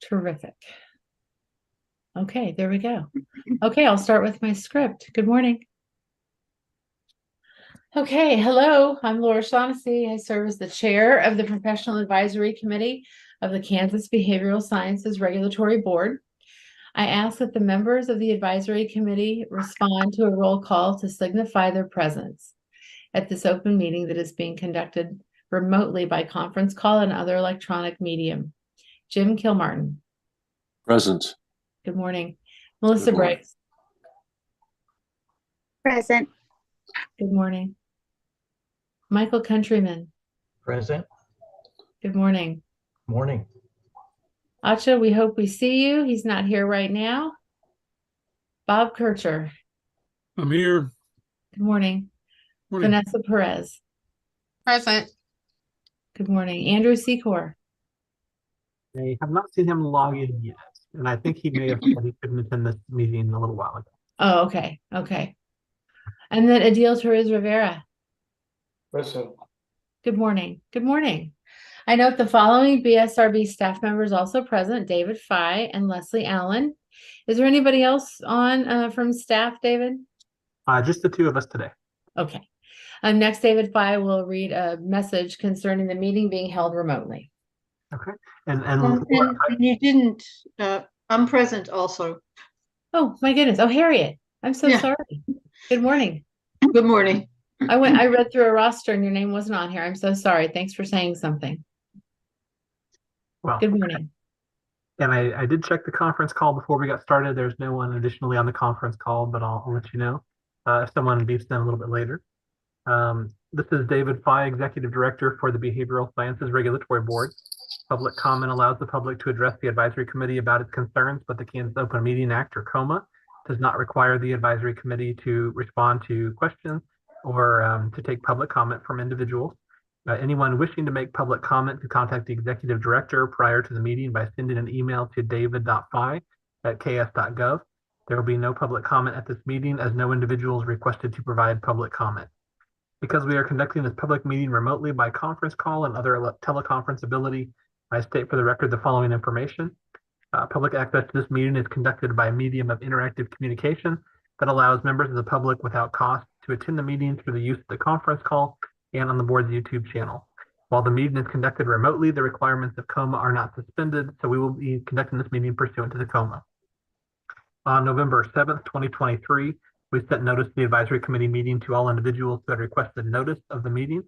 Terrific. Okay, there we go. Okay, I'll start with my script. Good morning. Okay, hello, I'm Laura Shaughnessy. I serve as the chair of the Professional Advisory Committee of the Kansas Behavioral Sciences Regulatory Board. I ask that the members of the advisory committee respond to a roll call to signify their presence at this open meeting that is being conducted remotely by conference call and other electronic medium. Jim Kilmartin. Present. Good morning. Melissa Briggs. Present. Good morning. Michael Countryman. Present. Good morning. Morning. Acha, we hope we see you. He's not here right now. Bob Kircher. I'm here. Good morning. Morning. Vanessa Perez. Present. Good morning. Andrew Secor. I have not seen him log in yet, and I think he may have said he couldn't attend this meeting a little while ago. Oh, okay. Okay. And then Adil Torres Rivera. Present. Good morning. Good morning. I note the following BSRB staff members also present: David Fye and Leslie Allen. Is there anybody else on from staff, David? Just the two of us today. Okay. Next, David Fye will read a message concerning the meeting being held remotely. Okay. And you didn't, I'm present also. Oh, my goodness. Oh, Harriet. I'm so sorry. Good morning. Good morning. I read through a roster and your name wasn't on here. I'm so sorry. Thanks for saying something. Well, good morning. And I did check the conference call before we got started. There's no one additionally on the conference call, but I'll let you know if someone beeps them a little bit later. This is David Fye, Executive Director for the Behavioral Sciences Regulatory Board. Public comment allows the public to address the advisory committee about its concerns, but the Kansas Open Meeting Act, or KOMA, does not require the advisory committee to respond to questions or to take public comment from individuals. Anyone wishing to make public comment can contact the executive director prior to the meeting by sending an email to david.fye@ks.gov. There will be no public comment at this meeting as no individuals requested to provide public comment. Because we are conducting this public meeting remotely by conference call and other teleconference ability, I state for the record the following information. Public access to this meeting is conducted by a medium of interactive communication that allows members of the public without cost to attend the meeting through the use of the conference call and on the board's YouTube channel. While the meeting is conducted remotely, the requirements of KOMA are not suspended, so we will be conducting this meeting pursuant to the KOMA. On November 7th, 2023, we sent notice to the advisory committee meeting to all individuals who had requested notice of the meeting.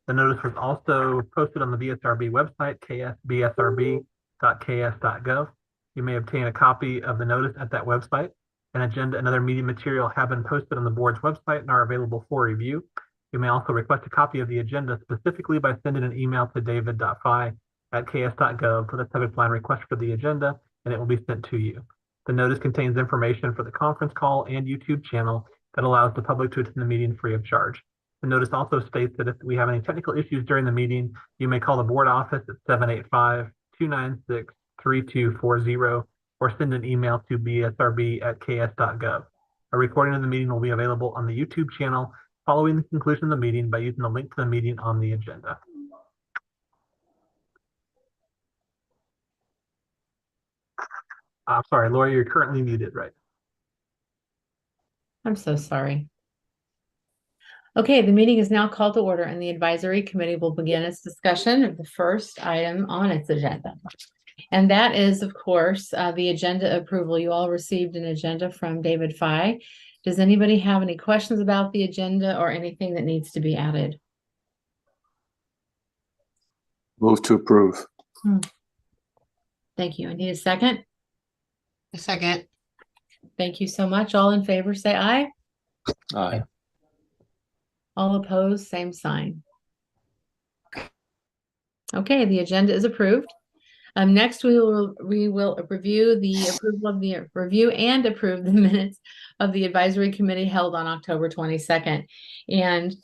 The notice was also posted on the BSRB website, bsrb.ks.gov. You may obtain a copy of the notice at that website. An agenda and other meeting material have been posted on the board's website and are available for review. You may also request a copy of the agenda specifically by sending an email to david.fye@ks.gov for the subject line request for the agenda, and it will be sent to you. The notice contains information for the conference call and YouTube channel that allows the public to attend the meeting free of charge. The notice also states that if we have any technical issues during the meeting, you may call the board office at 785-296-3240 or send an email to bsrb@ks.gov. A recording of the meeting will be available on the YouTube channel following the conclusion of the meeting by using the link to the meeting on the agenda. I'm sorry, Laura, you're currently muted, right? I'm so sorry. Okay, the meeting is now called to order and the advisory committee will begin its discussion of the first item on its agenda. And that is, of course, the agenda approval. You all received an agenda from David Fye. Does anybody have any questions about the agenda or anything that needs to be added? Move to approve. Thank you. I need a second. A second. Thank you so much. All in favor, say aye. Aye. All opposed, same sign. Okay, the agenda is approved. Next, we will review the approval of the review and approve the minutes of the advisory committee held on October 22nd. And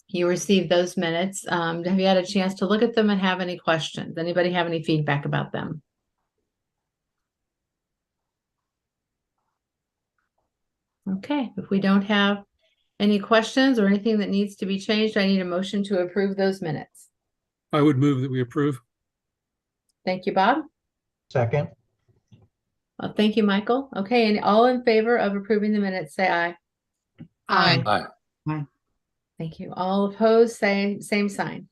you received those minutes. Have you had a chance to look at them and have any questions? Anybody have any feedback about them? Okay, if we don't have any questions or anything that needs to be changed, I need a motion to approve those minutes. I would move that we approve. Thank you, Bob. Second. Thank you, Michael. Okay, and all in favor of approving the minutes, say aye. Aye. Aye. Thank you. All opposed, same sign.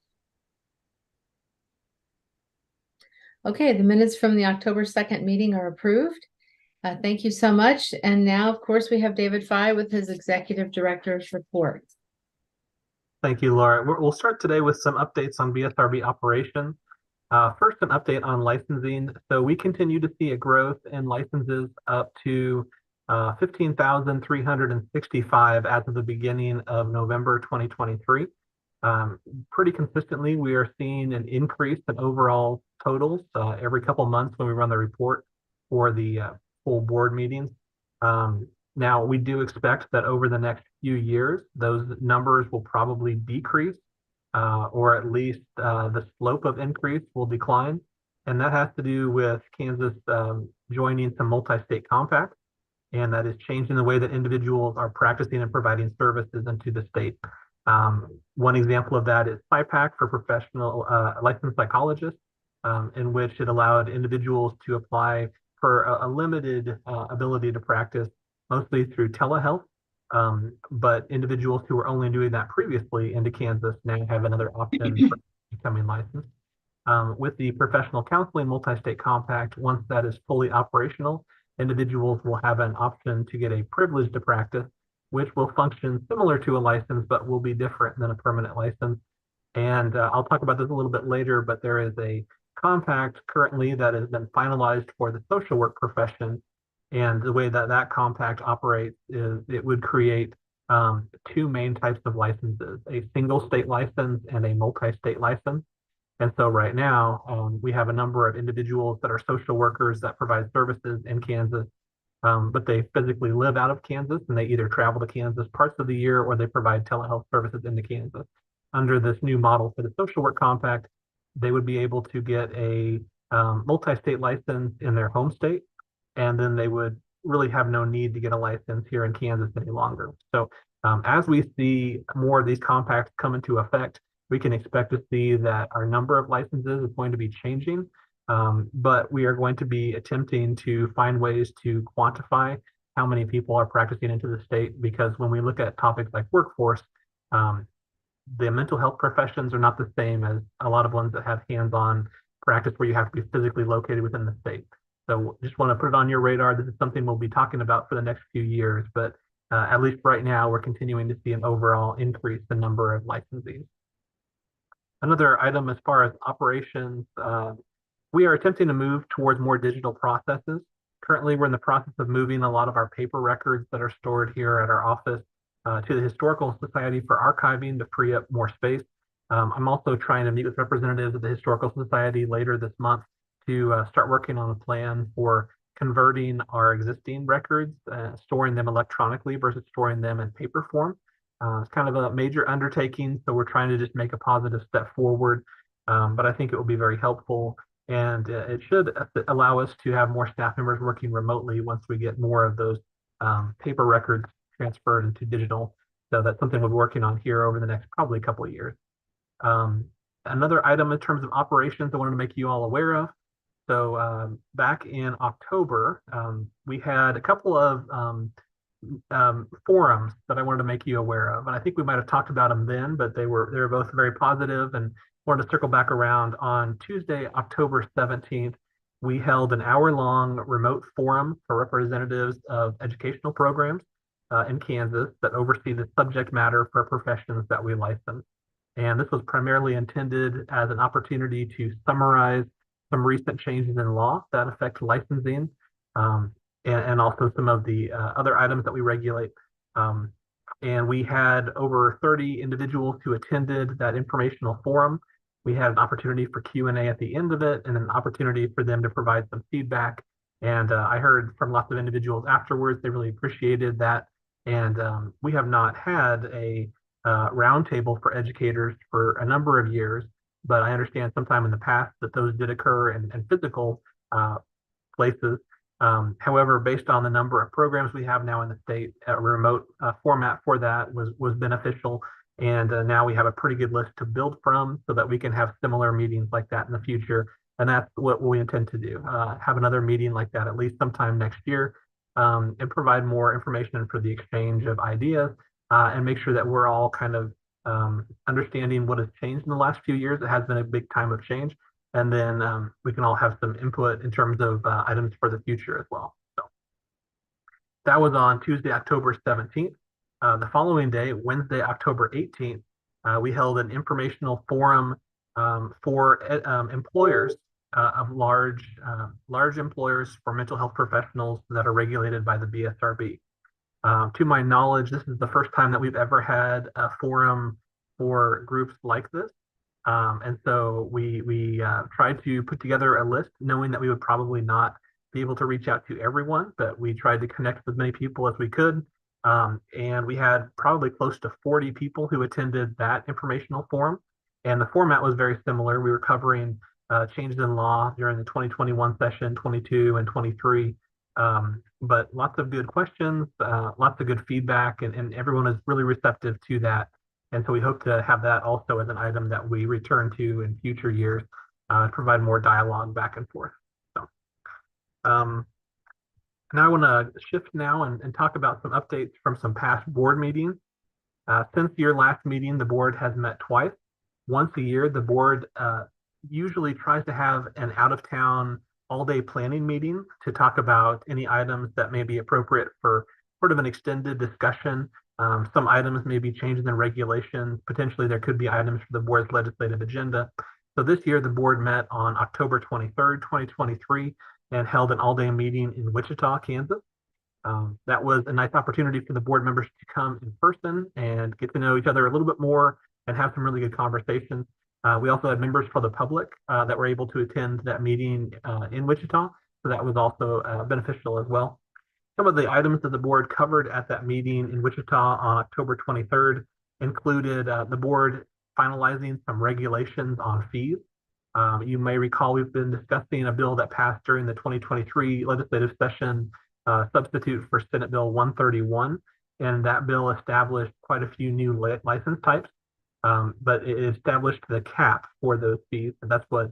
Okay, the minutes from the October 2nd meeting are approved. Thank you so much. And now, of course, we have David Fye with his Executive Director's report. Thank you, Laura. We'll start today with some updates on BSRB operations. First, an update on licensing. So we continue to see a growth in licenses up to 15,365 as of the beginning of November 2023. Pretty consistently, we are seeing an increase in overall totals every couple months when we run the report for the full board meetings. Now, we do expect that over the next few years, those numbers will probably decrease, or at least the slope of increase will decline. And that has to do with Kansas joining some multi-state compacts, and that is changing the way that individuals are practicing and providing services into the state. One example of that is SIPAC for professional licensed psychologists, in which it allowed individuals to apply for a limited ability to practice, mostly through telehealth. But individuals who were only doing that previously into Kansas now have another option for becoming licensed. With the professional counseling multi-state compact, once that is fully operational, individuals will have an option to get a privilege to practice, which will function similar to a license, but will be different than a permanent license. And I'll talk about this a little bit later, but there is a compact currently that has been finalized for the social work profession. And the way that that compact operates is it would create two main types of licenses, a single state license and a multi-state license. And so right now, we have a number of individuals that are social workers that provide services in Kansas, but they physically live out of Kansas, and they either travel to Kansas parts of the year or they provide telehealth services into Kansas. Under this new model for the social work compact, they would be able to get a multi-state license in their home state, and then they would really have no need to get a license here in Kansas any longer. So as we see more of these compacts come into effect, we can expect to see that our number of licenses is going to be changing, but we are going to be attempting to find ways to quantify how many people are practicing into the state, because when we look at topics like workforce, the mental health professions are not the same as a lot of ones that have hands-on practice where you have to be physically located within the state. So just want to put it on your radar. This is something we'll be talking about for the next few years, but at least right now, we're continuing to see an overall increase in number of licensees. Another item as far as operations, we are attempting to move towards more digital processes. Currently, we're in the process of moving a lot of our paper records that are stored here at our office to the Historical Society for archiving to free up more space. I'm also trying to meet with representatives of the Historical Society later this month to start working on a plan for converting our existing records, storing them electronically versus storing them in paper form. It's kind of a major undertaking, so we're trying to just make a positive step forward, but I think it will be very helpful, and it should allow us to have more staff members working remotely once we get more of those paper records transferred into digital. So that's something we're working on here over the next probably couple of years. Another item in terms of operations I wanted to make you all aware of. So back in October, we had a couple of forums that I wanted to make you aware of, and I think we might have talked about them then, but they were both very positive, and wanted to circle back around. On Tuesday, October 17th, we held an hour-long remote forum for representatives of educational programs in Kansas that oversee the subject matter for professions that we license. And this was primarily intended as an opportunity to summarize some recent changes in law that affect licensing, and also some of the other items that we regulate. And we had over 30 individuals who attended that informational forum. We had an opportunity for Q&A at the end of it, and an opportunity for them to provide some feedback. And I heard from lots of individuals afterwards, they really appreciated that. And we have not had a roundtable for educators for a number of years, but I understand sometime in the past that those did occur in physical places. However, based on the number of programs we have now in the state, a remote format for that was beneficial. And now we have a pretty good list to build from so that we can have similar meetings like that in the future. And that's what we intend to do, have another meeting like that at least sometime next year, and provide more information for the exchange of ideas, and make sure that we're all kind of understanding what has changed in the last few years. It has been a big time of change. And then we can all have some input in terms of items for the future as well. So that was on Tuesday, October 17th. The following day, Wednesday, October 18th, we held an informational forum for employers of large employers for mental health professionals that are regulated by the BSRB. To my knowledge, this is the first time that we've ever had a forum for groups like this. And so we tried to put together a list, knowing that we would probably not be able to reach out to everyone, but we tried to connect with as many people as we could. And we had probably close to 40 people who attended that informational forum. And the format was very similar. We were covering changes in law during the 2021 session, 22 and 23. But lots of good questions, lots of good feedback, and everyone is really receptive to that. And so we hope to have that also as an item that we return to in future years, provide more dialogue back and forth. So now I want to shift now and talk about some updates from some past board meetings. Since your last meeting, the board has met twice. Once a year, the board usually tries to have an out-of-town all-day planning meeting to talk about any items that may be appropriate for sort of an extended discussion. Some items may be changes in regulations. Potentially, there could be items for the board's legislative agenda. So this year, the board met on October 23rd, 2023, and held an all-day meeting in Wichita, Kansas. That was a nice opportunity for the board members to come in person and get to know each other a little bit more and have some really good conversations. We also had members for the public that were able to attend that meeting in Wichita, so that was also beneficial as well. Some of the items that the board covered at that meeting in Wichita on October 23rd included the board finalizing some regulations on fees. You may recall we've been discussing a bill that passed during the 2023 legislative session, substitute for Senate Bill 131, and that bill established quite a few new license types, but it established the cap for those fees, and that's what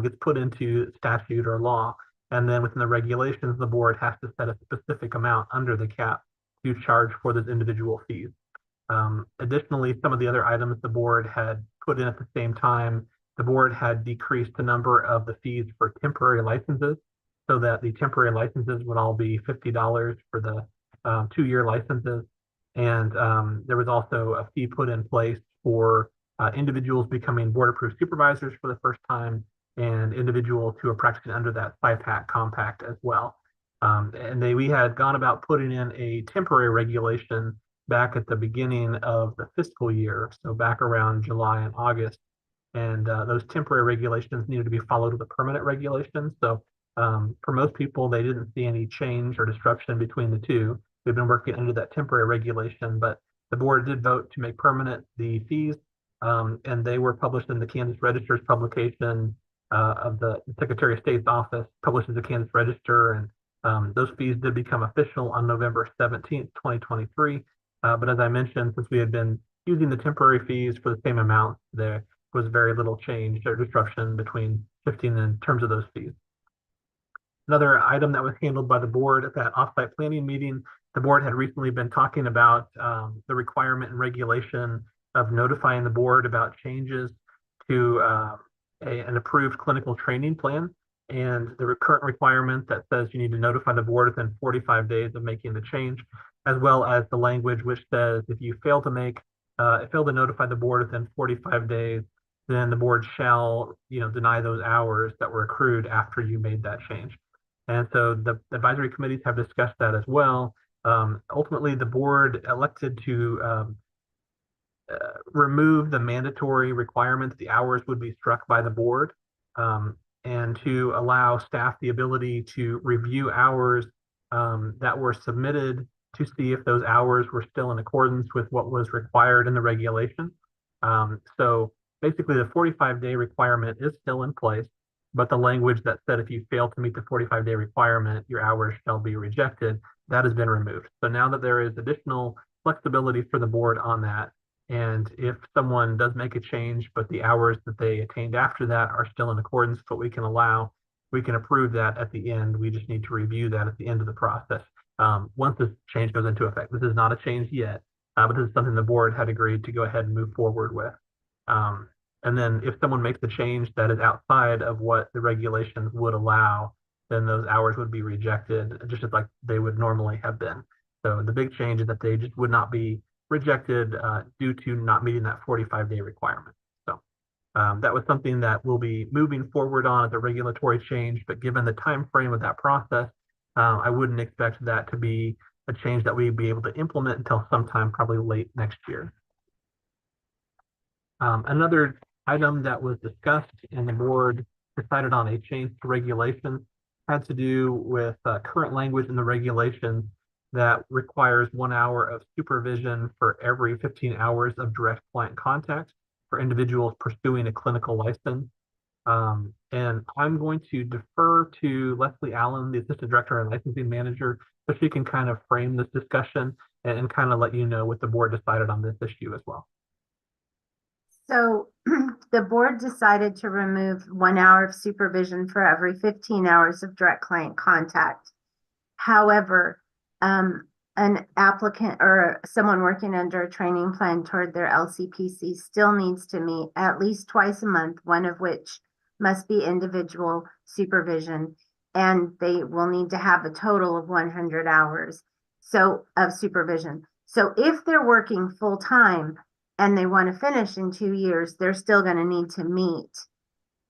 gets put into statute or law. And then within the regulations, the board has to set a specific amount under the cap to charge for those individual fees. Additionally, some of the other items the board had put in at the same time, the board had decreased the number of the fees for temporary licenses so that the temporary licenses would all be $50 for the 2-year licenses. And there was also a fee put in place for individuals becoming board-approved supervisors for the first time, and individuals who are practicing under that SIPAC compact as well. And we had gone about putting in a temporary regulation back at the beginning of the fiscal year, so back around July and August. And those temporary regulations needed to be followed with the permanent regulations. So for most people, they didn't see any change or disruption between the two. We've been working under that temporary regulation, but the board did vote to make permanent the fees, and they were published in the Kansas Register's publication of the Secretary of State's office, published in the Kansas Register, and those fees did become official on November 17th, 2023. But as I mentioned, since we had been using the temporary fees for the same amount, there was very little change or disruption between shifting in terms of those fees. Another item that was handled by the board at that offsite planning meeting, the board had recently been talking about the requirement and regulation of notifying the board about changes to an approved clinical training plan, and the current requirement that says you need to notify the board within 45 days of making the change, as well as the language which says if you fail to notify the board within 45 days, then the board shall, deny those hours that were accrued after you made that change. And so the advisory committees have discussed that as well. Ultimately, the board elected to remove the mandatory requirements. The hours would be struck by the board, and to allow staff the ability to review hours that were submitted to see if those hours were still in accordance with what was required in the regulation. So basically, the 45-day requirement is still in place, but the language that said if you fail to meet the 45-day requirement, your hours shall be rejected, that has been removed. So now that there is additional flexibility for the board on that, And if someone does make a change, but the hours that they attained after that are still in accordance with what we can allow, we can approve that at the end. We just need to review that at the end of the process. Once this change goes into effect. This is not a change yet, but this is something the board had agreed to go ahead and move forward with. And then if someone makes a change that is outside of what the regulations would allow, then those hours would be rejected, just as like they would normally have been. So the big change is that they just would not be rejected due to not meeting that 45-day requirement. So that was something that we'll be moving forward on as a regulatory change, but given the time frame of that process, I wouldn't expect that to be a change that we'd be able to implement until sometime probably late next year. Another item that was discussed and the board decided on a change to regulations had to do with current language in the regulations that requires 1 hour of supervision for every 15 hours of direct client contact for individuals pursuing a clinical license. And I'm going to defer to Leslie Allen, the Assistant Director and Licensing Manager, so she can kind of frame this discussion and kind of let you know what the board decided on this issue as well. So the board decided to remove 1 hour of supervision for every 15 hours of direct client contact. However, an applicant or someone working under a training plan toward their LCPC still needs to meet at least twice a month, one of which must be individual supervision, and they will need to have a total of 100 hours of supervision. So if they're working full time and they want to finish in 2 years, they're still going to need to meet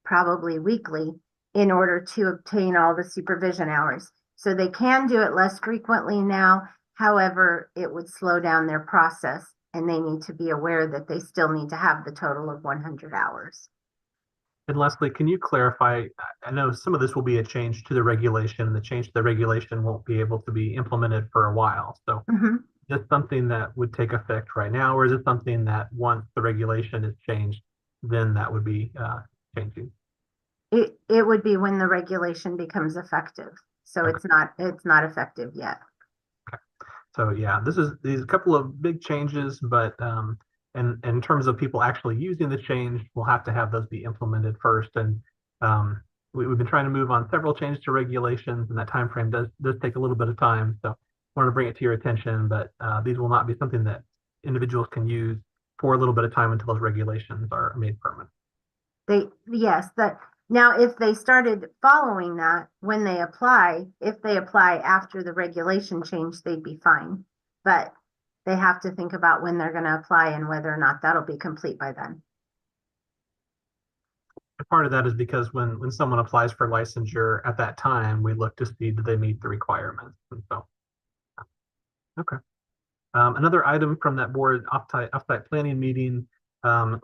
probably weekly in order to obtain all the supervision hours. So they can do it less frequently now. However, it would slow down their process, and they need to be aware that they still need to have the total of 100 hours. And Leslie, can you clarify? I know some of this will be a change to the regulation, and the change to the regulation won't be able to be implemented for a while. So is this something that would take effect right now, or is it something that once the regulation is changed, then that would be changing? It would be when the regulation becomes effective. So Okay. it's not effective yet. Okay. So yeah, these a couple of big changes, but and in terms of people actually using the change, we'll have to have those be implemented first. And we've been trying to move on several changes to regulations, and that time frame does take a little bit of time. So I want to bring it to your attention, but these will not be something that individuals can use for a little bit of time until those regulations are made permanent. Now, if they started following that when they apply, if they apply after the regulation change, they'd be fine. But they have to think about when they're going to apply and whether or not that'll be complete by then. Part of that is because when someone applies for licensure at that time, we look to see do they meet the requirements. And so, okay. Another item from that board off-site planning meeting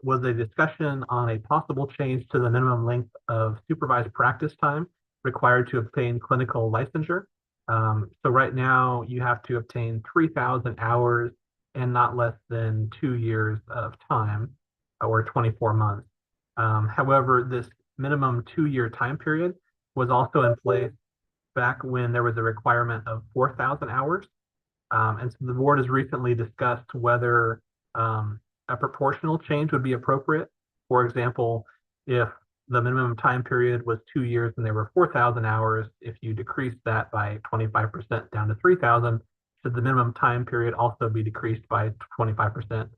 was a discussion on a possible change to the minimum length of supervised practice time required to obtain clinical licensure. So right now you have to obtain 3,000 hours and not less than 2 years of time, or 24 months. However, this minimum 2-year time period was also in place back when there was a requirement of 4,000 hours. And so the board has recently discussed whether a proportional change would be appropriate. For example, if the minimum time period was 2 years and there were 4,000 hours, if you decrease that by 25% down to 3,000, should the minimum time period also be decreased by 25%?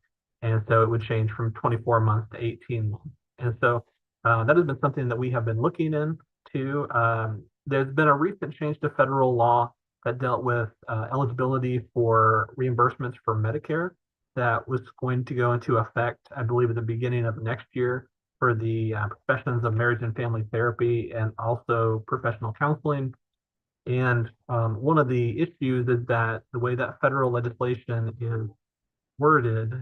And so it would change from 24 months to 18 months. And so that has been something that we have been looking into. There's been a recent change to federal law that dealt with eligibility for reimbursements for Medicare that was going to go into effect, I believe, at the beginning of next year for the professions of marriage and family therapy and also professional counseling. And one of the issues is that the way that federal legislation is worded,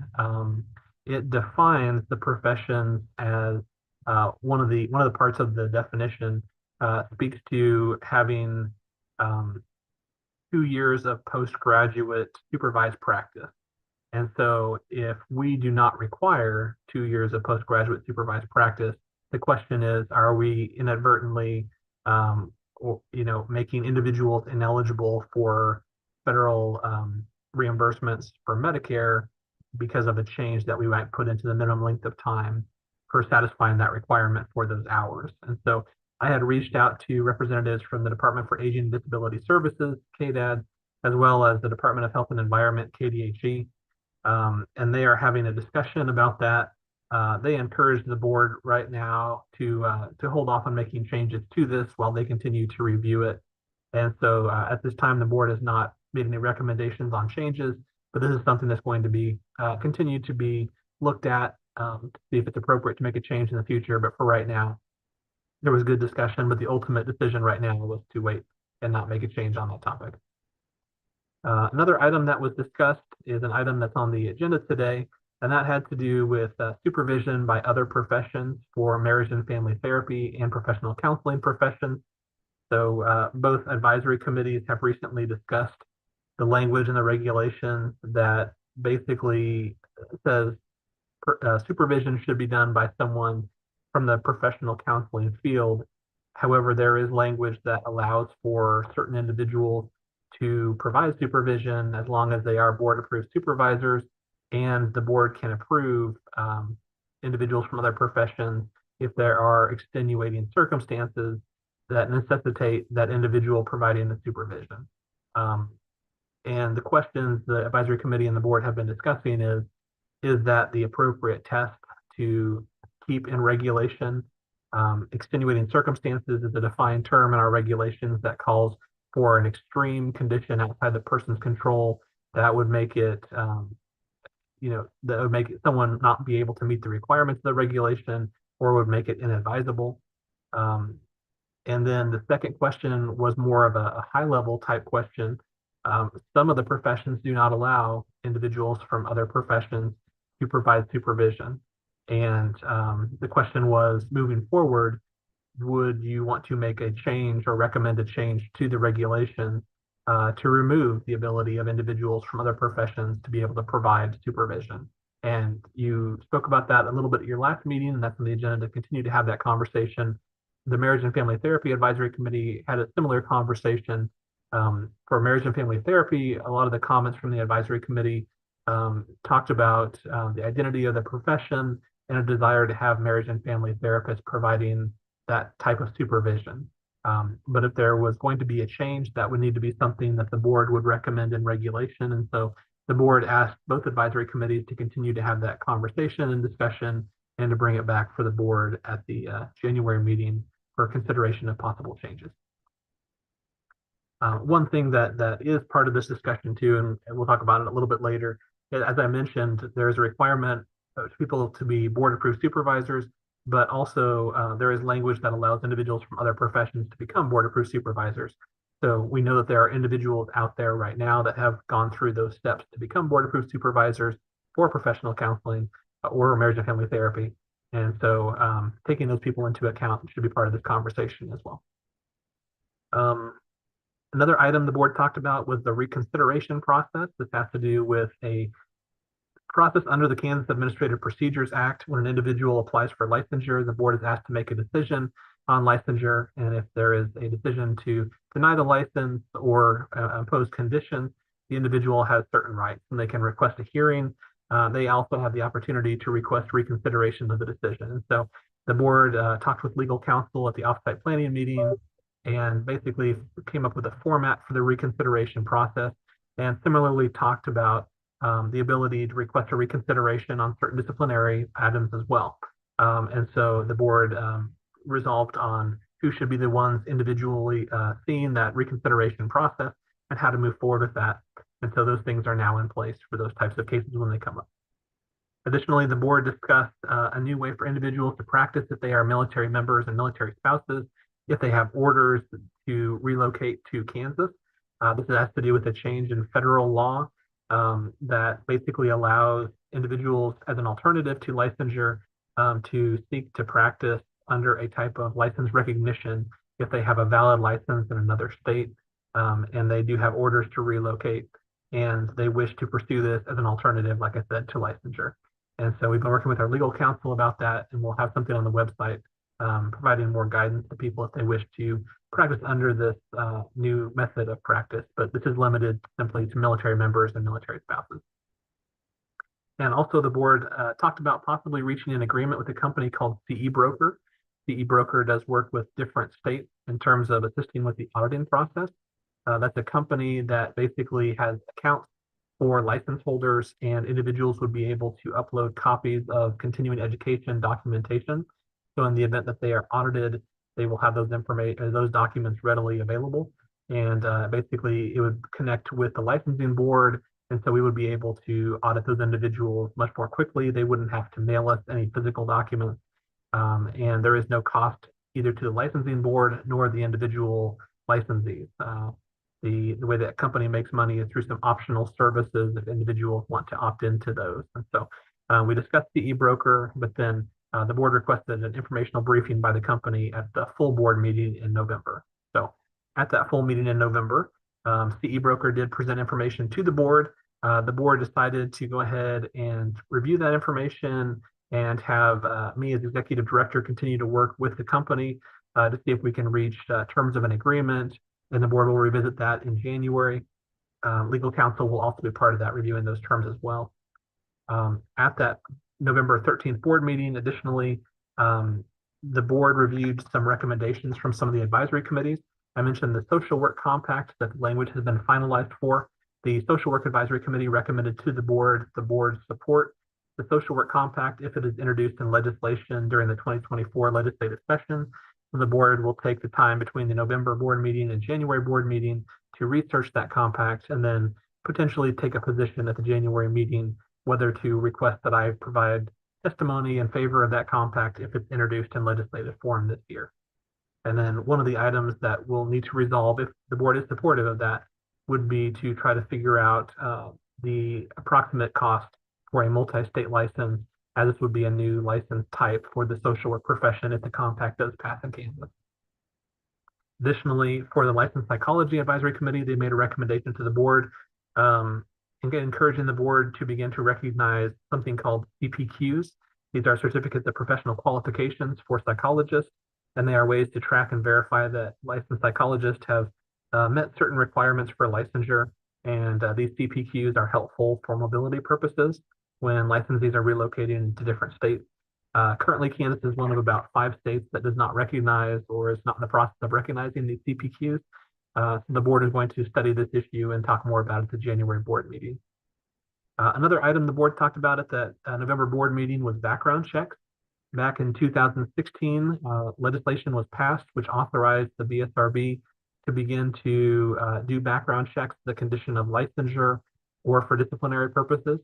it defines the professions as one of the parts of the definition speaks to having 2 years of postgraduate supervised practice. And so if we do not require 2 years of postgraduate supervised practice, the question is, are we inadvertently making individuals ineligible for federal reimbursements for Medicare because of a change that we might put into the minimum length of time for satisfying that requirement for those hours. And so I had reached out to representatives from the Department for Aging and Disability Services, KDAD, as well as the Department of Health and Environment, KDHE, and they are having a discussion about that. They encourage the board right now to hold off on making changes to this while they continue to review it. And so at this time, the board has not made any recommendations on changes, but this is something that's going to be continued to be looked at to see if it's appropriate to make a change in the future. But for right now, there was good discussion, but the ultimate decision right now was to wait and not make a change on that topic. Another item that was discussed is an item that's on the agenda today, and that had to do with supervision by other professions for marriage and family therapy and professional counseling professions. So both advisory committees have recently discussed the language in the regulation that basically says supervision should be done by someone from the professional counseling field. However, there is language that allows for certain individuals to provide supervision as long as they are board-approved supervisors, and the board can approve individuals from other professions if there are extenuating circumstances that necessitate that individual providing the supervision. And the questions the advisory committee and the board have been discussing is that the appropriate test to keep in regulation? Extenuating circumstances is a defined term in our regulations that calls for an extreme condition outside the person's control that would make it, that would make someone not be able to meet the requirements of the regulation or would make it inadvisable. And then the second question was more of a high-level type question. Some of the professions do not allow individuals from other professions to provide supervision. And the question was, moving forward, would you want to make a change or recommend a change to the regulation to remove the ability of individuals from other professions to be able to provide supervision? And you spoke about that a little bit at your last meeting, and that's on the agenda to continue to have that conversation. The Marriage and Family Therapy Advisory Committee had a similar conversation. For marriage and family therapy, a lot of the comments from the advisory committee talked about the identity of the profession and a desire to have marriage and family therapists providing that type of supervision. But if there was going to be a change, that would need to be something that the board would recommend in regulation. And so the board asked both advisory committees to continue to have that conversation and discussion and to bring it back for the board at the January meeting for consideration of possible changes. One thing that is part of this discussion too, and we'll talk about it a little bit later, as I mentioned, there's a requirement for people to be board-approved supervisors, but also there is language that allows individuals from other professions to become board-approved supervisors. So we know that there are individuals out there right now that have gone through those steps to become board-approved supervisors for professional counseling or marriage and family therapy. And so taking those people into account should be part of this conversation as well. Another item the board talked about was the reconsideration process. This has to do with a process under the Kansas Administrative Procedures Act. When an individual applies for licensure, the board is asked to make a decision on licensure. And if there is a decision to deny the license or impose conditions, the individual has certain rights and they can request a hearing. They also have the opportunity to request reconsideration of the decision. And so the board talked with legal counsel at the offsite planning meeting and basically came up with a format for the reconsideration process, and similarly talked about the ability to request a reconsideration on certain disciplinary items as well. And so the board resolved on who should be the ones individually seeing that reconsideration process and how to move forward with that. And so those things are now in place for those types of cases when they come up. Additionally, the board discussed a new way for individuals to practice if they are military members and military spouses, if they have orders to relocate to Kansas. This has to do with a change in federal law that basically allows individuals as an alternative to licensure to seek to practice under a type of license recognition if they have a valid license in another state and they do have orders to relocate and they wish to pursue this as an alternative, like I said, to licensure. And so we've been working with our legal counsel about that, and we'll have something on the website providing more guidance to people if they wish to practice under this new method of practice, but this is limited simply to military members and military spouses. And also the board talked about possibly reaching an agreement with a company called CE Broker. CE Broker does work with different states in terms of assisting with the auditing process. That's a company that basically has accounts for license holders, and individuals would be able to upload copies of continuing education documentation. So in the event that they are audited, they will have those documents readily available. And basically it would connect with the licensing board. And so we would be able to audit those individuals much more quickly. They wouldn't have to mail us any physical documents. And there is no cost either to the licensing board nor the individual licensees. The way that company makes money is through some optional services if individuals want to opt into those. And so we discussed the e-broker, but then the board requested an informational briefing by the company at the full board meeting in November. So at that full meeting in November, CE Broker did present information to the board. The board decided to go ahead and review that information and have me as executive director continue to work with the company to see if we can reach terms of an agreement. And the board will revisit that in January. Legal counsel will also be part of that, reviewing those terms as well. At that November 13th board meeting, additionally, the board reviewed some recommendations from some of the advisory committees. I mentioned the social work compact that the language has been finalized for. The social work advisory committee recommended to the board support the social work compact if it is introduced in legislation during the 2024 legislative session. The board will take the time between the November board meeting and January board meeting to research that compact and then potentially take a position at the January meeting whether to request that I provide testimony in favor of that compact if it's introduced in legislative form this year. And then one of the items that we'll need to resolve if the board is supportive of that would be to try to figure out the approximate cost for a multi-state license, as this would be a new license type for the social work profession if the compact does pass in Kansas. Additionally, for the Licensed Psychology Advisory Committee, they made a recommendation to the board encouraging the board to begin to recognize something called CPQs. These are certificates of professional qualifications for psychologists, and they are ways to track and verify that licensed psychologists have met certain requirements for licensure. And these CPQs are helpful for mobility purposes when licensees are relocating to different states. Currently, Kansas is one of about 5 states that does not recognize or is not in the process of recognizing these CPQs. So the board is going to study this issue and talk more about it at the January board meeting. Another item the board talked about at the November board meeting was background checks. Back in 2016, legislation was passed which authorized the BSRB to begin to do background checks, the condition of licensure or for disciplinary purposes.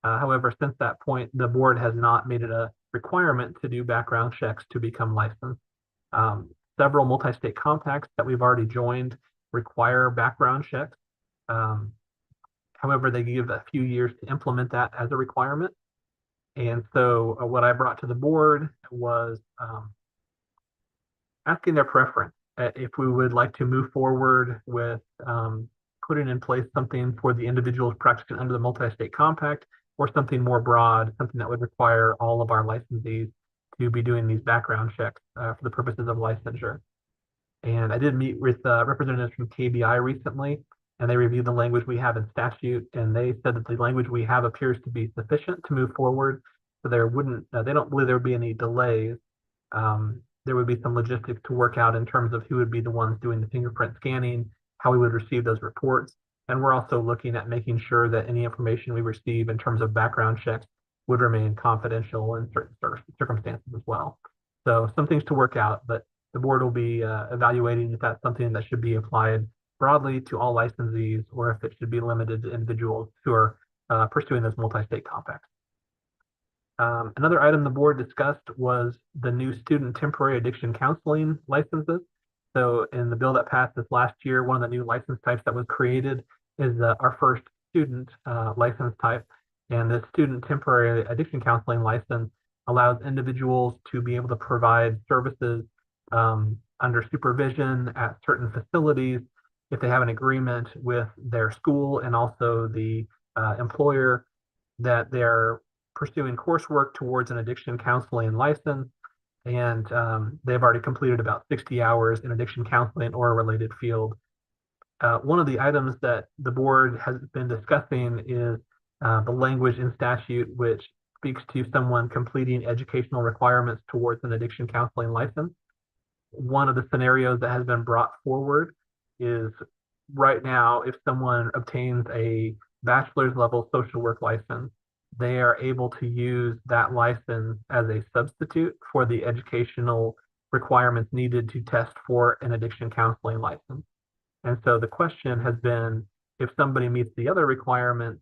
However, since that point, the board has not made it a requirement to do background checks to become licensed. Several multi-state compacts that we've already joined require background checks. However, they give a few years to implement that as a requirement. And so what I brought to the board was asking their preference if we would like to move forward with putting in place something for the individuals practicing under the multi-state compact, or something more broad, something that would require all of our licensees to be doing these background checks for the purposes of licensure. And I did meet with representatives from KBI recently, and they reviewed the language we have in statute, and they said that the language we have appears to be sufficient to move forward. So there wouldn't, they don't believe there would be any delays. There would be some logistics to work out in terms of who would be the ones doing the fingerprint scanning, how we would receive those reports. And we're also looking at making sure that any information we receive in terms of background checks would remain confidential in certain circumstances as well. So some things to work out, but the board will be evaluating if that's something that should be applied broadly to all licensees, or if it should be limited to individuals who are pursuing those multi-state compacts. Another item the board discussed was the new student temporary addiction counseling licenses. So in the bill that passed this last year, one of the new license types that was created is our first student license type. And the student temporary addiction counseling license allows individuals to be able to provide services under supervision at certain facilities if they have an agreement with their school and also the employer that they're pursuing coursework towards an addiction counseling license. And they've already completed about 60 hours in addiction counseling or a related field. One of the items that the board has been discussing is the language in statute which speaks to someone completing educational requirements towards an addiction counseling license. One of the scenarios that has been brought forward is right now, if someone obtains a bachelor's level social work license, they are able to use that license as a substitute for the educational requirements needed to test for an addiction counseling license. And so the question has been, if somebody meets the other requirements,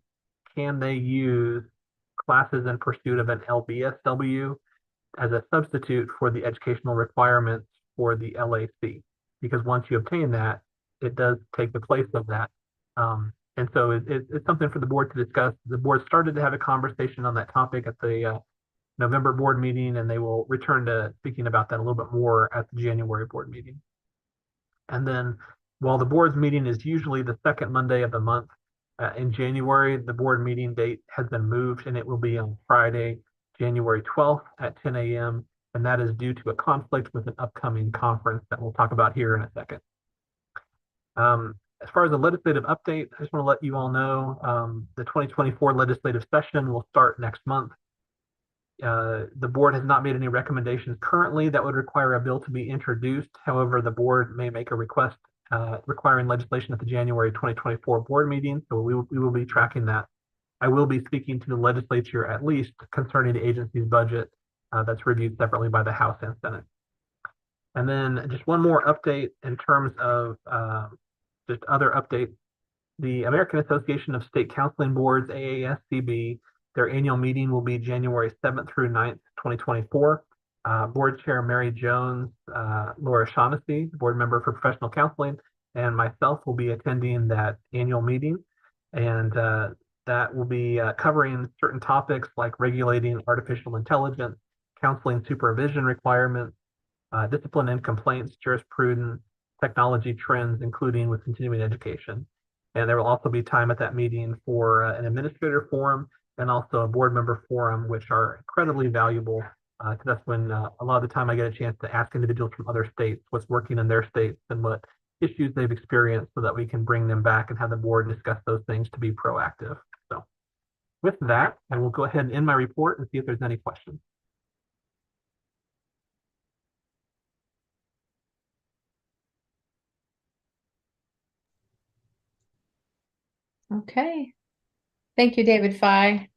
can they use classes in pursuit of an LBSW as a substitute for the educational requirements for the LAC? Because once you obtain that, it does take the place of that. And so it's something for the board to discuss. The board started to have a conversation on that topic at the November board meeting, and they will return to speaking about that a little bit more at the January board meeting. And then while the board's meeting is usually the second Monday of the month, in January, the board meeting date has been moved and it will be on Friday, January 12th at 10 a.m. And that is due to a conflict with an upcoming conference that we'll talk about here in a second. As far as the legislative update, I just want to let you all know the 2024 legislative session will start next month. The board has not made any recommendations currently that would require a bill to be introduced. However, the board may make a request requiring legislation at the January 2024 board meeting, so we will be tracking that. I will be speaking to the legislature at least concerning the agency's budget that's reviewed separately by the House and Senate. And then just one more update in terms of just other updates. The American Association of State Counseling Boards, AASCB, their annual meeting will be January 7th through 9th, 2024. Board Chair Mary Jones, Laura Shaughnessy, board member for professional counseling, and myself will be attending that annual meeting. And that will be covering certain topics like regulating artificial intelligence, counseling supervision requirements, discipline and complaints, jurisprudence, technology trends, including with continuing education. And there will also be time at that meeting for an administrator forum and also a board member forum, which are incredibly valuable. Because that's when a lot of the time I get a chance to ask individuals from other states what's working in their states and what issues they've experienced so that we can bring them back and have the board discuss those things to be proactive. So with that, I will go ahead and end my report and see if there's any questions. Okay. Thank you, David Fye.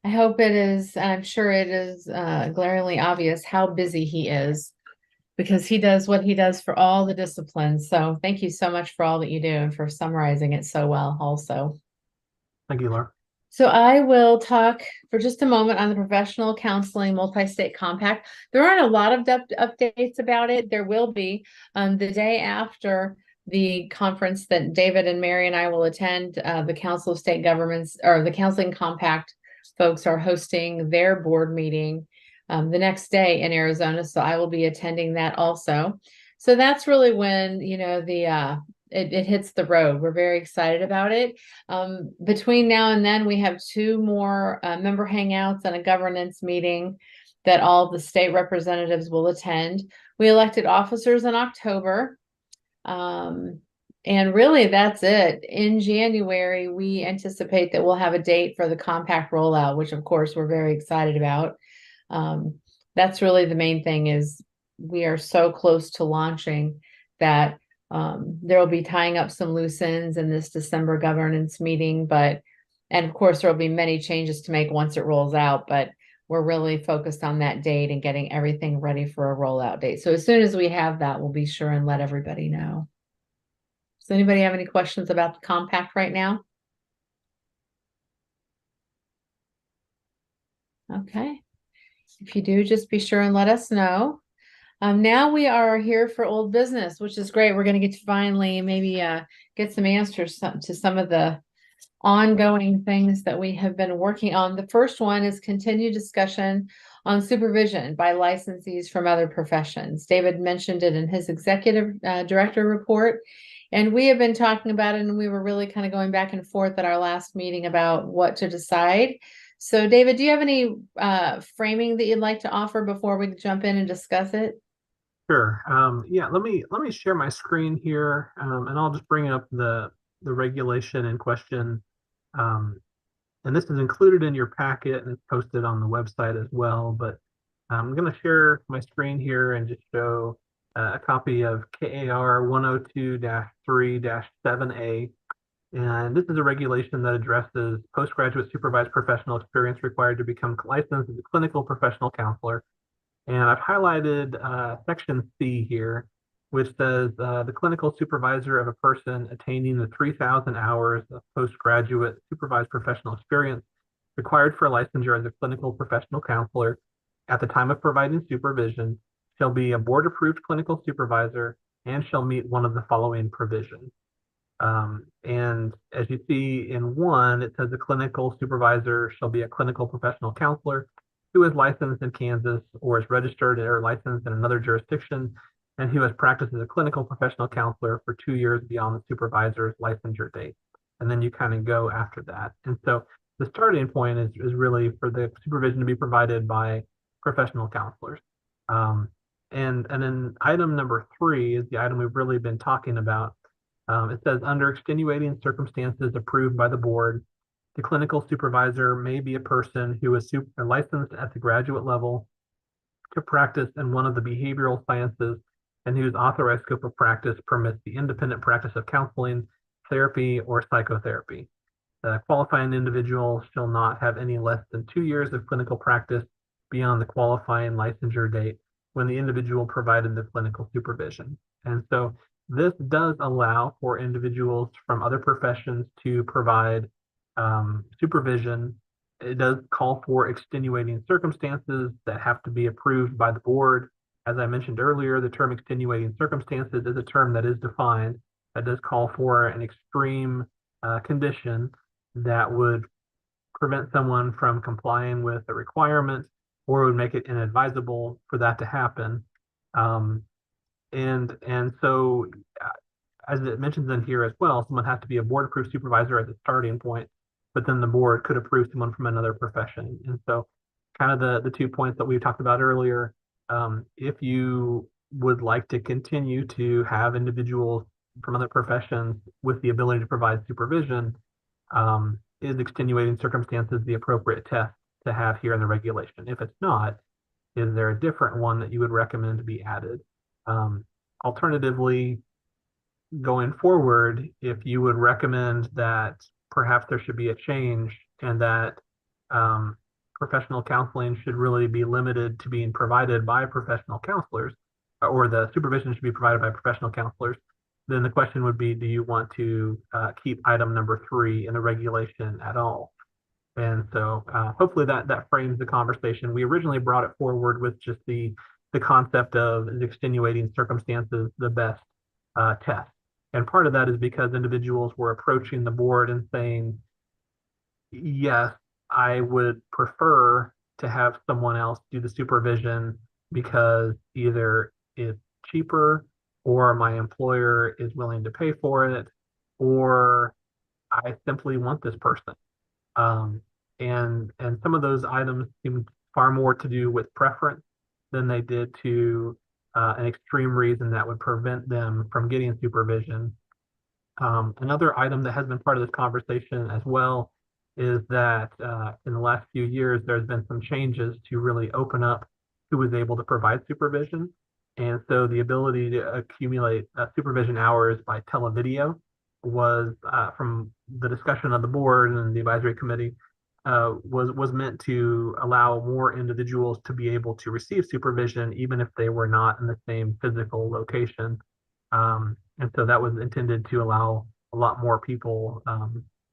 I hope it is, I'm sure it is glaringly obvious how busy he is because he does what he does for all the disciplines. So thank you so much for all that you do and for summarizing it so well also. Thank you, Laura. So I will talk for just a moment on the professional counseling multi-state compact. There aren't a lot of updates about it. There will be the day after the conference that David and Mary and I will attend. The Council of State Governments or the Counseling Compact folks are hosting their board meeting the next day in Arizona. So I will be attending that also. So that's really when, you know, it hits the road. We're very excited about it. Between now and then, we have 2 more member hangouts and a governance meeting that all the state representatives will attend. We elected officers in October. And really, that's it. In January, we anticipate that we'll have a date for the compact rollout, which of course we're very excited about. That's really the main thing is we are so close to launching that there will be tying up some loose ends in this December governance meeting, and of course, there will be many changes to make once it rolls out, but we're really focused on that date and getting everything ready for a rollout date. So as soon as we have that, we'll be sure and let everybody know. Does anybody have any questions about the compact right now? Okay. If you do, just be sure and let us know. Now we are here for old business, which is great. We're going to get to finally maybe get some answers to some of the ongoing things that we have been working on. The first one is continued discussion on supervision by licensees from other professions. David mentioned it in his executive director report, and we have been talking about it, and we were really kind of going back and forth at our last meeting about what to decide. So David, do you have any framing that you'd like to offer before we jump in and discuss it? Sure. Yeah, let me share my screen here, and I'll just bring up the regulation in question. And this is included in your packet and it's posted on the website as well. But I'm going to share my screen here and just show a copy of KAR 102-3-7A. And this is a regulation that addresses postgraduate supervised professional experience required to become licensed as a clinical professional counselor. And I've highlighted section C here, which says the clinical supervisor of a person attaining the 3,000 hours of postgraduate supervised professional experience required for licensure as a clinical professional counselor at the time of providing supervision shall be a board-approved clinical supervisor and shall meet one of the following provisions. And as you see in 1, it says the clinical supervisor shall be a clinical professional counselor who is licensed in Kansas or is registered or licensed in another jurisdiction and who has practiced as a clinical professional counselor for 2 years beyond the supervisor's licensure date. And then you kind of go after that. And so the starting point is really for the supervision to be provided by professional counselors. And then item number 3 is the item we've really been talking about. It says under extenuating circumstances approved by the board, the clinical supervisor may be a person who is licensed at the graduate level to practice in one of the behavioral sciences and whose authorized scope of practice permits the independent practice of counseling, therapy, or psychotherapy. The qualifying individual shall not have any less than 2 years of clinical practice beyond the qualifying licensure date when the individual provided the clinical supervision. And so this does allow for individuals from other professions to provide supervision. It does call for extenuating circumstances that have to be approved by the board. As I mentioned earlier, the term extenuating circumstances is a term that is defined that does call for an extreme condition that would prevent someone from complying with the requirement or would make it inadvisable for that to happen. And so, as it mentions in here as well, someone has to be a board-approved supervisor as a starting point, but then the board could approve someone from another profession. And so kind of the 2 points that we talked about earlier, if you would like to continue to have individuals from other professions with the ability to provide supervision, is extenuating circumstances the appropriate test to have here in the regulation? If it's not, is there a different one that you would recommend to be added? Alternatively, going forward, if you would recommend that perhaps there should be a change and that professional counseling should really be limited to being provided by professional counselors, or the supervision should be provided by professional counselors, then the question would be, do you want to keep item number 3 in the regulation at all? And so hopefully that frames the conversation. We originally brought it forward with just the concept of extenuating circumstances, the best test. And part of that is because individuals were approaching the board and saying, yes, I would prefer to have someone else do the supervision because either it's cheaper or my employer is willing to pay for it, or I simply want this person. And some of those items seem far more to do with preference than they did to an extreme reason that would prevent them from getting supervision. Another item that has been part of this conversation as well is that in the last few years, there's been some changes to really open up who is able to provide supervision. And so the ability to accumulate supervision hours by televideo was, from the discussion of the board and the advisory committee, was meant to allow more individuals to be able to receive supervision, even if they were not in the same physical location. And so that was intended to allow a lot more people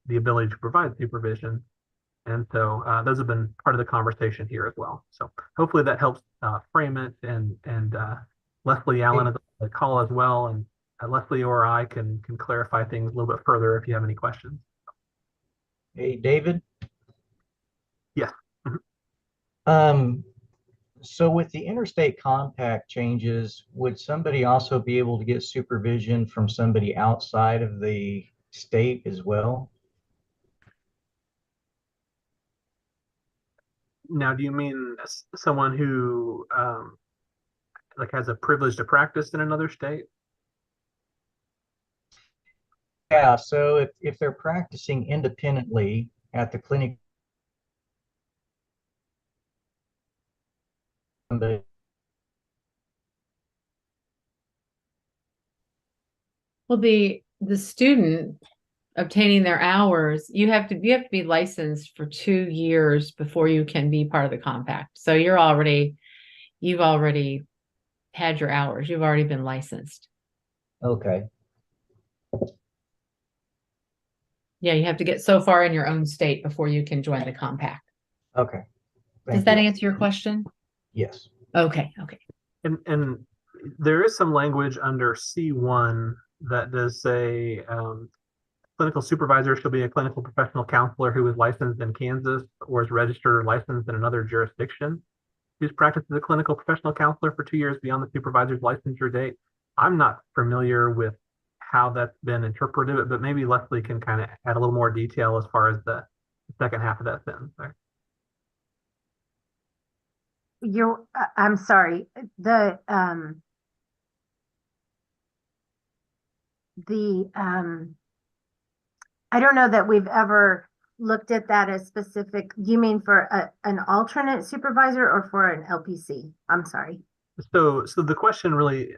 the ability to provide supervision. And so those have been part of the conversation here as well. So hopefully that helps frame it. And Leslie Allen is on the call as well. And Leslie or I can clarify things a little bit further if you have any questions. Hey, David? Yes. So with the interstate compact changes, would somebody also be able to get supervision from somebody outside of the state as well? Now, do you mean someone who like has a privilege to practice in another state? Yeah, so if they're practicing independently at the clinic. Somebody- Well, the student obtaining their hours, you have to be licensed for 2 years before you can be part of the compact. So you've already had your hours. You've already been licensed. Okay, Yeah, you have to get so far in your own state before you can join the compact. okay. Does Thank that you. answer your question? Yes. Okay, okay. And there is some language under C1 that does say clinical supervisor shall be a clinical professional counselor who is licensed in Kansas or is registered or licensed in another jurisdiction, who's practiced as a clinical professional counselor for 2 years beyond the supervisor's licensure date. I'm not familiar with how that's been interpreted, but maybe Leslie can kind of add a little more detail as far as the second half of that sentence there. I'm sorry, the I don't know that we've ever looked at that as specific. You mean for an alternate supervisor or for an LPC? I'm sorry. So the question really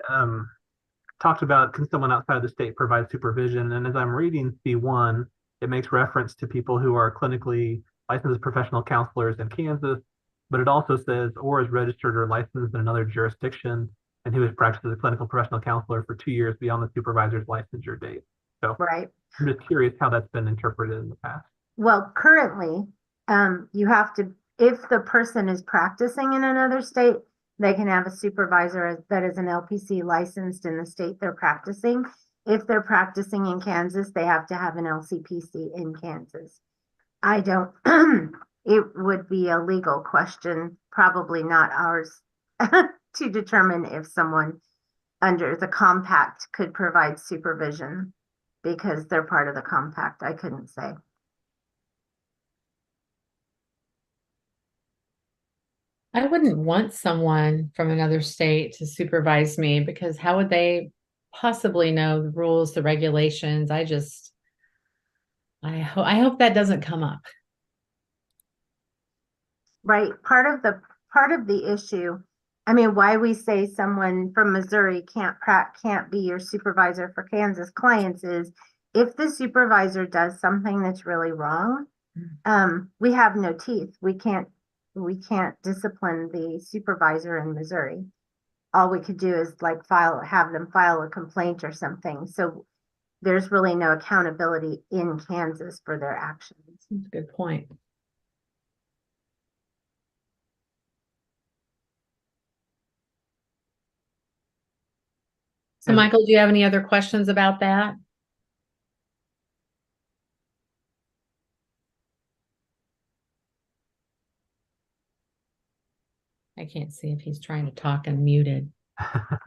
talked about, can someone outside of the state provide supervision? And as I'm reading C1, it makes reference to people who are clinically licensed professional counselors in Kansas, but it also says, or is registered or licensed in another jurisdiction, and who has practiced as a clinical professional counselor for 2 years beyond the supervisor's licensure date. So Right. I'm just curious how that's been interpreted in the past. Well, currently, you have to, if the person is practicing in another state, they can have a supervisor that is an LPC licensed in the state they're practicing. If they're practicing in Kansas, they have to have an LCPC in Kansas. I don't, it would be a legal question, probably not ours, to determine if someone under the compact could provide supervision because they're part of the compact. I couldn't say. I wouldn't want someone from another state to supervise me because how would they possibly know the rules, the regulations? I hope that doesn't come up. Right. Part of the issue, I mean, why we say someone from Missouri can't be your supervisor for Kansas clients is if the supervisor does something that's really wrong, we have no teeth. We can't discipline the supervisor in Missouri. All we could do is like have them file a complaint or something. So there's really no accountability in Kansas for their actions. That's a good point. So, And- Michael, do you have any other questions about that? I can't see if he's trying to talk and muted. I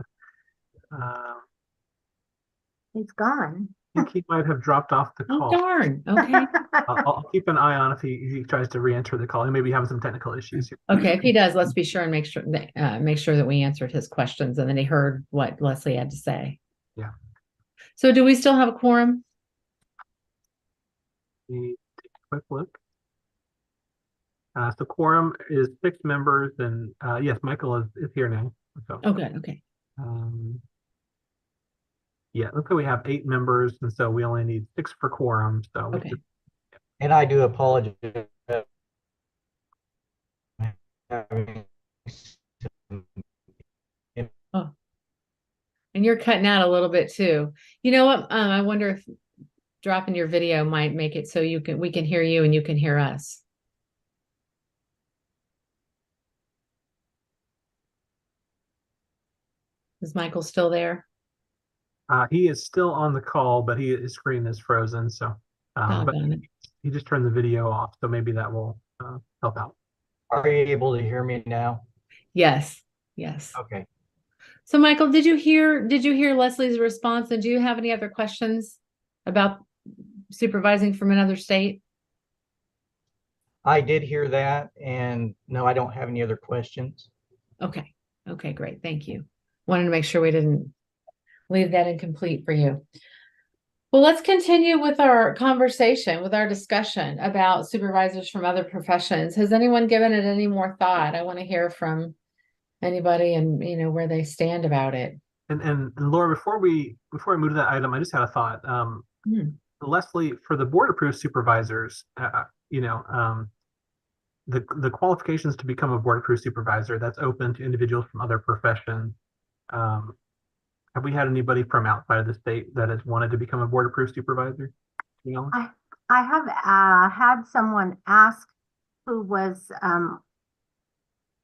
It's gone. think he might have dropped off the Oh, call. darn. Okay. I'll keep an eye on if he tries to re-enter the call. He may be having some technical issues here. Okay. If he does, let's be sure and make sure that we answered his questions and then he heard what Leslie had to say. Yeah. So do we still have a quorum? Let me take a quick look. So quorum is 6 members, and yes, Michael is here now. So, Oh, good. Okay. yeah, looks like we have 8 members, and so we only need 6 for quorum. So we Okay. should- And I do apologize. And you're cutting out a little bit too. You know what? I wonder if dropping your video might make it so we can hear you and you can hear us. Is Michael still there? he is still on the call, but his screen is frozen. So, but Doggone it. he just turned the video off, so maybe that will help out. Are you able to hear me now? Yes. Yes. Okay. So Michael, did you hear Leslie's response? And do you have any other questions about supervising from another state? I did hear that, and no, I don't have any other questions. Okay. Okay, great. Thank you. Wanted to make sure we didn't leave that incomplete for you. Well, let's continue with our conversation, with our discussion about supervisors from other professions. Has anyone given it any more thought? I want to hear from anybody and, where they stand about it. And Laura, before we move to that item, I just had a thought. Leslie, for the board approved supervisors, the qualifications to become a board approved supervisor, that's open to individuals from other professions. Have we had anybody from outside of the state that has wanted to become a board approved supervisor? I have had someone ask who was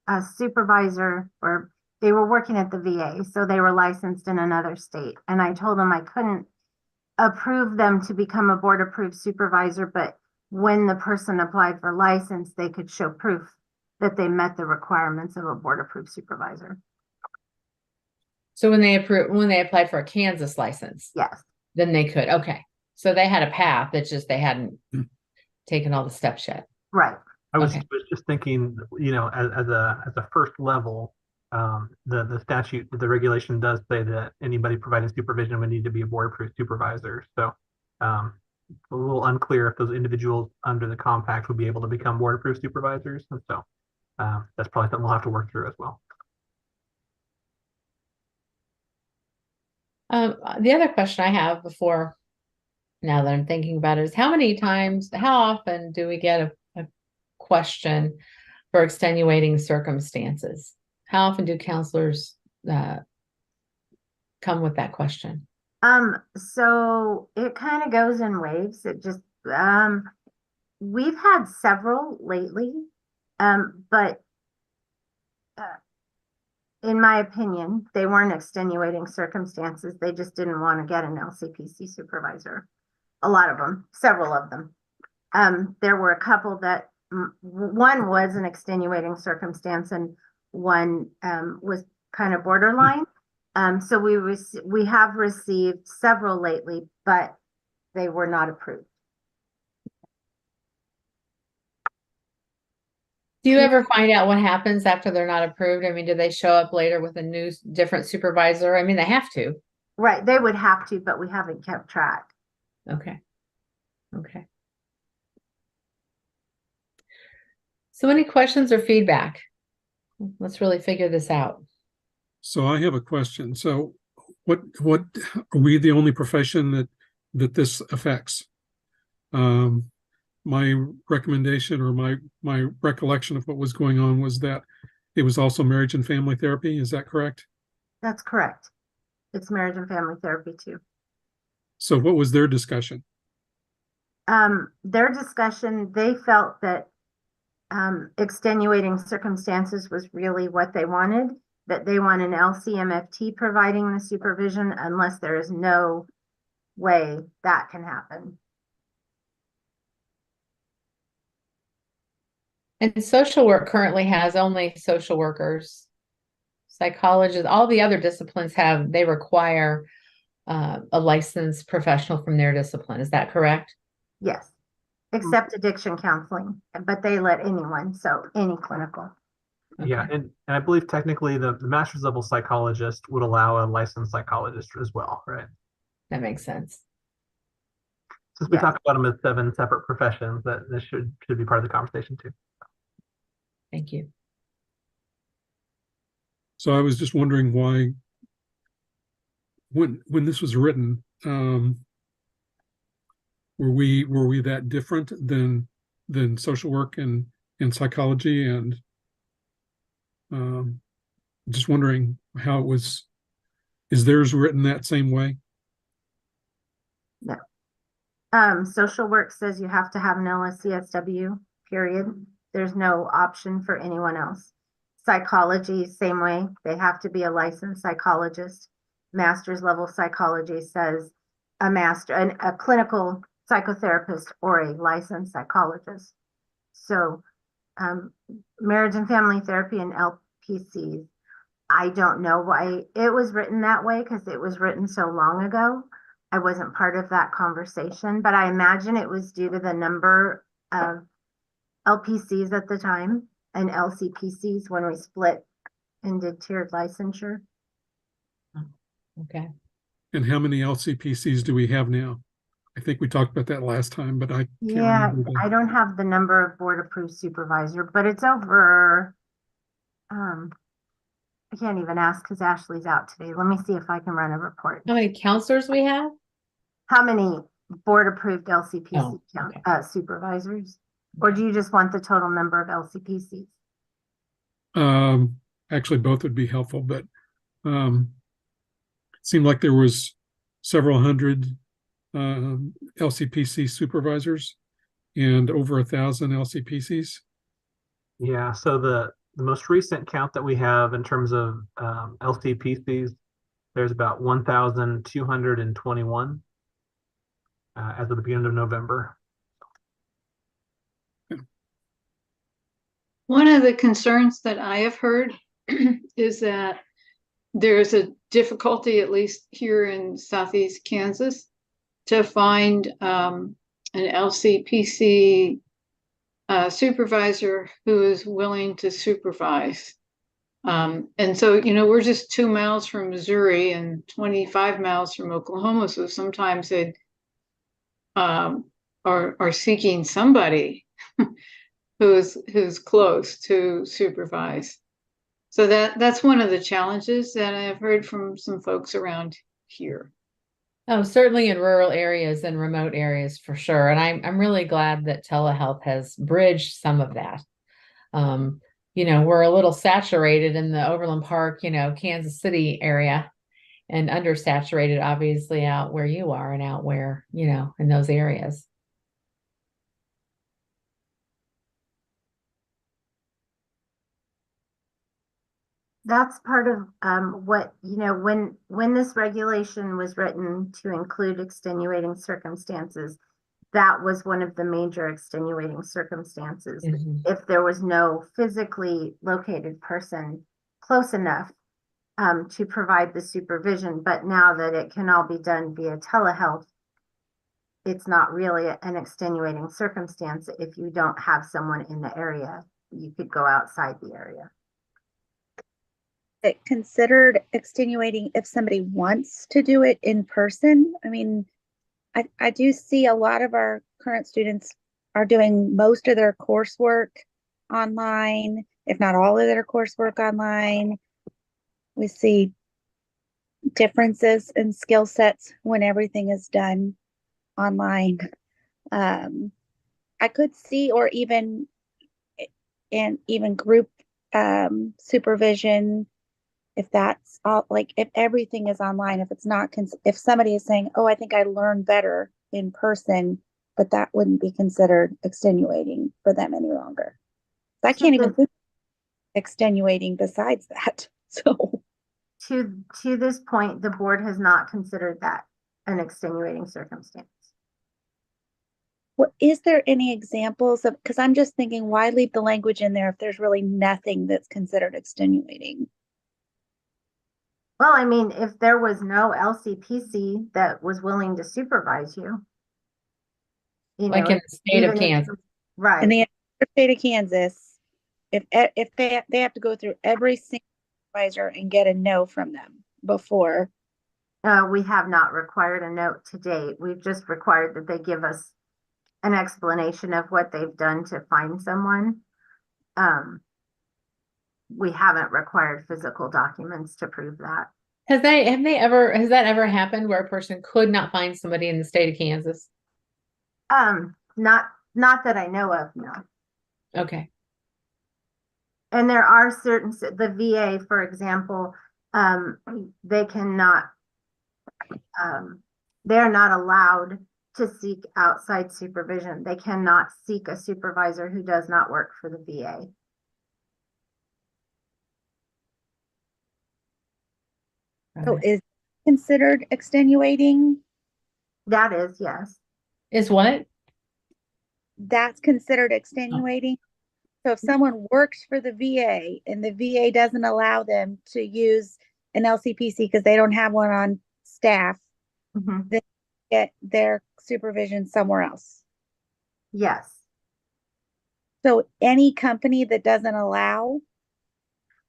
a supervisor, or they were working at the VA, so they were licensed in another state. And I told them I couldn't approve them to become a board approved supervisor, but when the person applied for license, they could show proof that they met the requirements of a board approved supervisor. So when they applied for a Kansas license, Yes. then they could. Okay. So they had a path. It's just they hadn't taken all the steps yet. Right. I was Okay. just thinking, as a first level, the statute, the regulation does say that anybody providing supervision would need to be a board approved supervisor. So a little unclear if those individuals under the compact would be able to become board approved supervisors. And so that's probably something we'll have to work through as well. The other question I have now that I'm thinking about it, is how often do we get a question for extenuating circumstances? How often do counselors come with that question? So it kind of goes in waves. It just we've had several lately, but in my opinion, they weren't extenuating circumstances. They just didn't want to get an LCPC supervisor. A lot of them, several of them. There were a couple that one was an extenuating circumstance and one was kind of borderline. So we have received several lately, but they were not approved. Do you ever find out what happens after they're not approved? I mean, do they show up later with a different supervisor? I mean, they have to. Right, they would have to, but we haven't kept track. Okay. So any questions or feedback? Let's really figure this out. So I have a question. So what are we the only profession that this affects? My recommendation or my recollection of what was going on was that it was also marriage and family therapy. Is that correct? That's correct. It's marriage and family therapy too. So what was their discussion? Their discussion, they felt that extenuating circumstances was really what they wanted, that they want an LCMFT providing the supervision unless there is no way that can happen. And social work currently has only social workers, psychologists, all the other disciplines they require a licensed professional from their discipline. Is that correct? Yes, except addiction counseling, but they let anyone, so any clinical. Okay. Yeah, and I believe technically the master's level psychologist would allow a licensed psychologist as well, right? That makes sense. Since we Yes. talked about them as 7 separate professions, that this should be part of the conversation too. Thank you. So I was just wondering why, when this was written, were we that different than social work and psychology, and just wondering how it was. Is theirs written that same way? No. Social work says you have to have an LSCSW, period. There's no option for anyone else. Psychology, same way. They have to be a licensed psychologist. Master's level psychology says a clinical psychotherapist or a licensed psychologist. So marriage and family therapy and LPCs, I don't know why it was written that way because it was written so long ago. I wasn't part of that conversation, but I imagine it was due to the number of LPCs at the time and LCPCs when we split and did tiered licensure. Okay. And how many LCPCs do we have now? I think we talked about that last time, but I can't Yeah, remember. I don't have the number of board approved supervisor, but it's over. I can't even ask because Ashley's out today. Let me see if I can run a report. How many counselors we have? How many board approved LCPC Oh, okay. supervisors? Or do you just want the total number of LCPCs? Actually, both would be helpful, but it seemed like there was several hundred LCPC supervisors and over 1,000 LCPCs. Yeah, so the most recent count that we have in terms of LCPCs, there's about 1,221 as of the beginning of November. One of the concerns that I have heard is that there's a difficulty, at least here in Southeast Kansas, to find an LCPC supervisor who is willing to supervise. And so, we're just 2 miles from Missouri and 25 miles from Oklahoma. So sometimes they are seeking somebody who's close to supervise. So that's one of the challenges that I've heard from some folks around here. Oh, certainly in rural areas and remote areas for sure. And I'm really glad that telehealth has bridged some of that. We're a little saturated in the Overland Park, Kansas City area, and undersaturated obviously out where you are and out where, in those areas. That's part of what, when this regulation was written to include extenuating circumstances, that was one of the major extenuating circumstances. Mhm. If there was no physically located person close enough to provide the supervision, but now that it can all be done via telehealth, it's not really an extenuating circumstance. If you don't have someone in the area, you could go outside the area. It considered extenuating if somebody wants to do it in person? I mean, I do see a lot of our current students are doing most of their coursework online, if not all of their coursework online. We see differences in skill sets when everything is done online. I could see, or even group supervision, if that's all, like if everything is online, if it's not, if somebody is saying, oh, I think I learn better in person, but that wouldn't be considered extenuating for them any longer. So I can't even think extenuating besides that. So to this point, the board has not considered that an extenuating circumstance. what is there any examples of, because I'm just thinking, why leave the language in there if there's really nothing that's considered extenuating? Well, I mean, if there was no LCPC that was willing to supervise you, Like in the state of Kansas. Right. In the state of Kansas, if they have to go through every single supervisor and get a no from them before. We have not required a note to date. We've just required that they give us an explanation of what they've done to find someone. We haven't required physical documents to prove that. Has that ever happened where a person could not find somebody in the state of Kansas? Not that I know of, no. Okay. And there are certain, the VA, for example, they cannot, they're not allowed to seek outside supervision. They cannot seek a supervisor who does not work for the VA. So is considered extenuating? That is, yes. Is what? That's considered extenuating. So if someone works for the VA and the VA doesn't allow them to use an LCPC because they don't have one on staff, then get their supervision somewhere else. Yes. So any company that doesn't allow?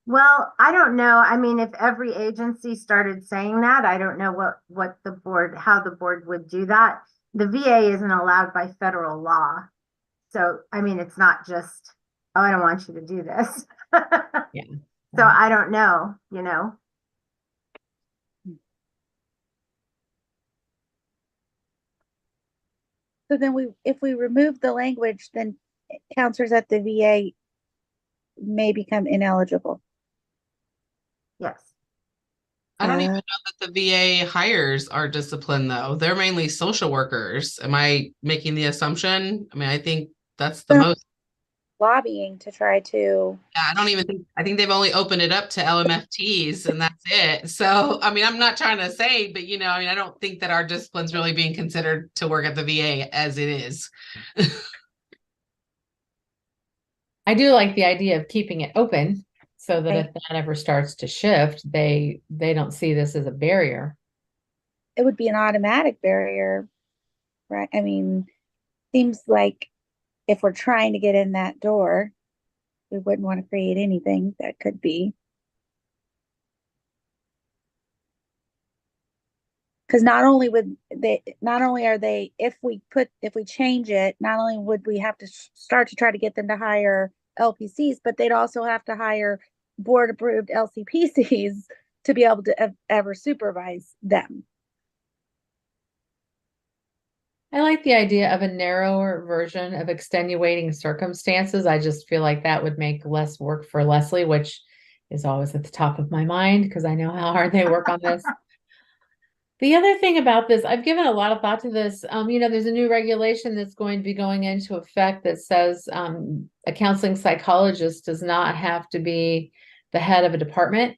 Well, I don't know. I mean, if every agency started saying that, I don't know how the board would do that. the VA isn't allowed by federal law. So, I mean, it's not just, oh, I don't want you to do this. Yeah. So I don't know, you know. So then if we remove the language, then counselors at the VA may become ineligible. Yes. I don't even know that the VA hires our discipline though. They're mainly social workers. Am I making the assumption? I mean, I think that's the So most. lobbying to try to, Yeah, I don't even think, I think they've only opened it up to LMFTs and that's it. So, I mean, I'm not trying to say, but I mean, I don't think that our discipline's really being considered to work at the VA as it is. I do like the idea of keeping it open so that Right. if that ever starts to shift, they don't see this as a barrier. it would be an automatic barrier, right? I mean, seems like if we're trying to get in that door, we wouldn't want to create anything that could be. Because not only are they, if we change it, not only would we have to start to try to get them to hire LPCs, but they'd also have to hire board approved LCPCs to be able to ever supervise them. I like the idea of a narrower version of extenuating circumstances. I just feel like that would make less work for Leslie, which is always at the top of my mind because I know how hard they work on this. The other thing about this, I've given a lot of thought to this. There's a new regulation that's going to be going into effect that says a counseling psychologist does not have to be the head of a department.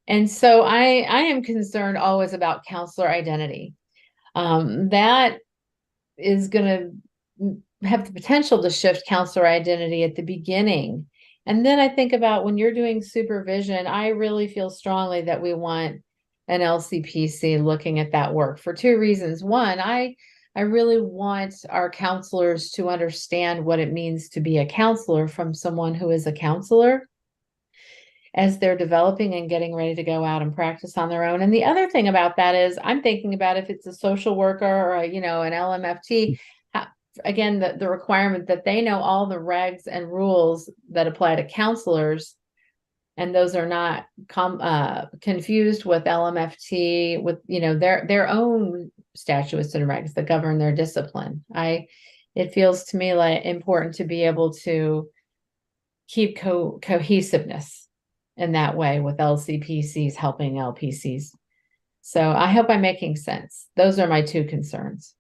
And so I am concerned always about counselor identity. That is going to have the potential to shift counselor identity at the beginning. And then I think about when you're doing supervision, I really feel strongly that we want an LCPC looking at that work for two reasons. One, I really want our counselors to understand what it means to be a counselor from someone who is a counselor as they're developing and getting ready to go out and practice on their own. And the other thing about that is I'm thinking about if it's a social worker or an LMFT, again, the requirement that they know all the regs and rules that apply to counselors, and those are not confused with LMFT, with their own statutes and regs that govern their discipline. It feels to me like important to be able to keep cohesiveness in that way with LCPCs helping LPCs. So I hope I'm making sense. Those are my two concerns.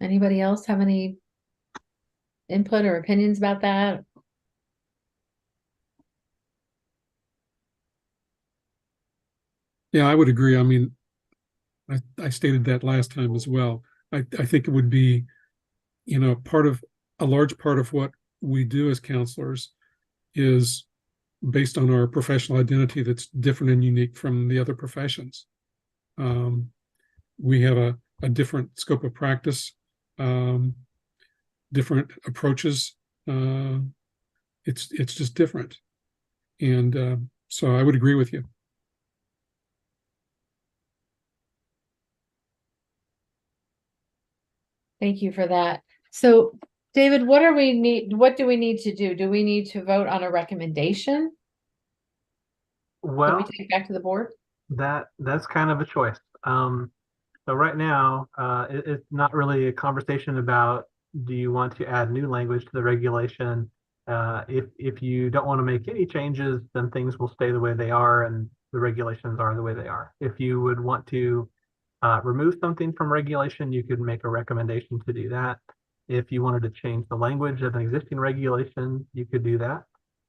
Anybody else have any input or opinions about that? Yeah, I would agree. I mean, I stated that last time as well. I think it would be, a large part of what we do as counselors is based on our professional identity that's different and unique from the other professions. We have a different scope of practice, different approaches. It's just different. And so I would agree with you. Thank you for that. So, David, what do we need to do? Do we need to vote on a recommendation that Well, we take back to the board? that's kind of a choice. So right now, it's not really a conversation about do you want to add new language to the regulation. If you don't want to make any changes, then things will stay the way they are and the regulations are the way they are. If you would want to remove something from regulation, you could make a recommendation to do that. If you wanted to change the language of an existing regulation, you could do that.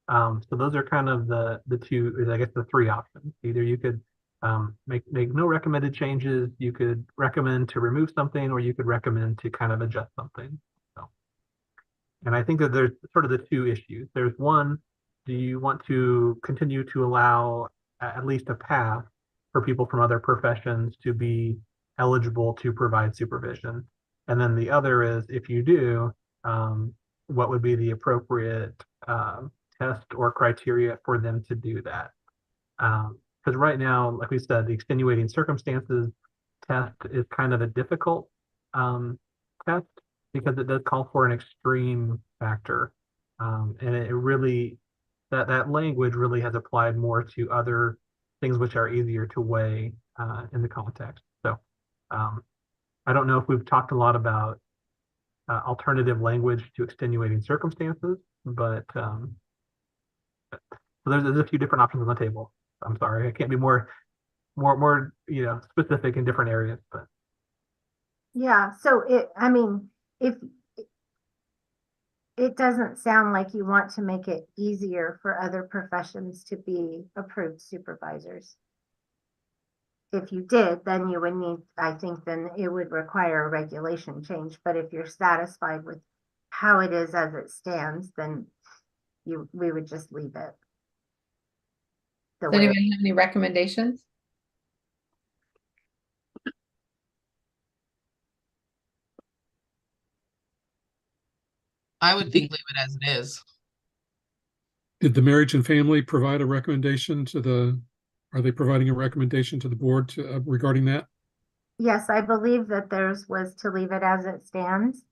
So those are kind of the two, I guess the three options. Either you could make no recommended changes, you could recommend to remove something, or you could recommend to kind of adjust something. So, and I think that there's sort of the two issues. There's one, do you want to continue to allow at least a path for people from other professions to be eligible to provide supervision? And then the other is, if you do, what would be the appropriate test or criteria for them to do that? Because right now, like we said, the extenuating circumstances test is kind of a difficult test because it does call for an extreme factor. And it really, that language really has applied more to other things which are easier to weigh in the context. So I don't know if we've talked a lot about alternative language to extenuating circumstances, but so there's a few different options on the table. I'm sorry, I can't be more specific in different areas, but Yeah, so if it doesn't sound like you want to make it easier for other professions to be approved supervisors. If you did, then you would need, I think then it would require a regulation change. But if you're satisfied with how it is as it stands, then we would just leave it. Does anybody have any recommendations? I would think leave it as it is. Did the Marriage and Family provide a recommendation are they providing a recommendation to the board regarding that? Yes, I believe that theirs was to leave it as it stands.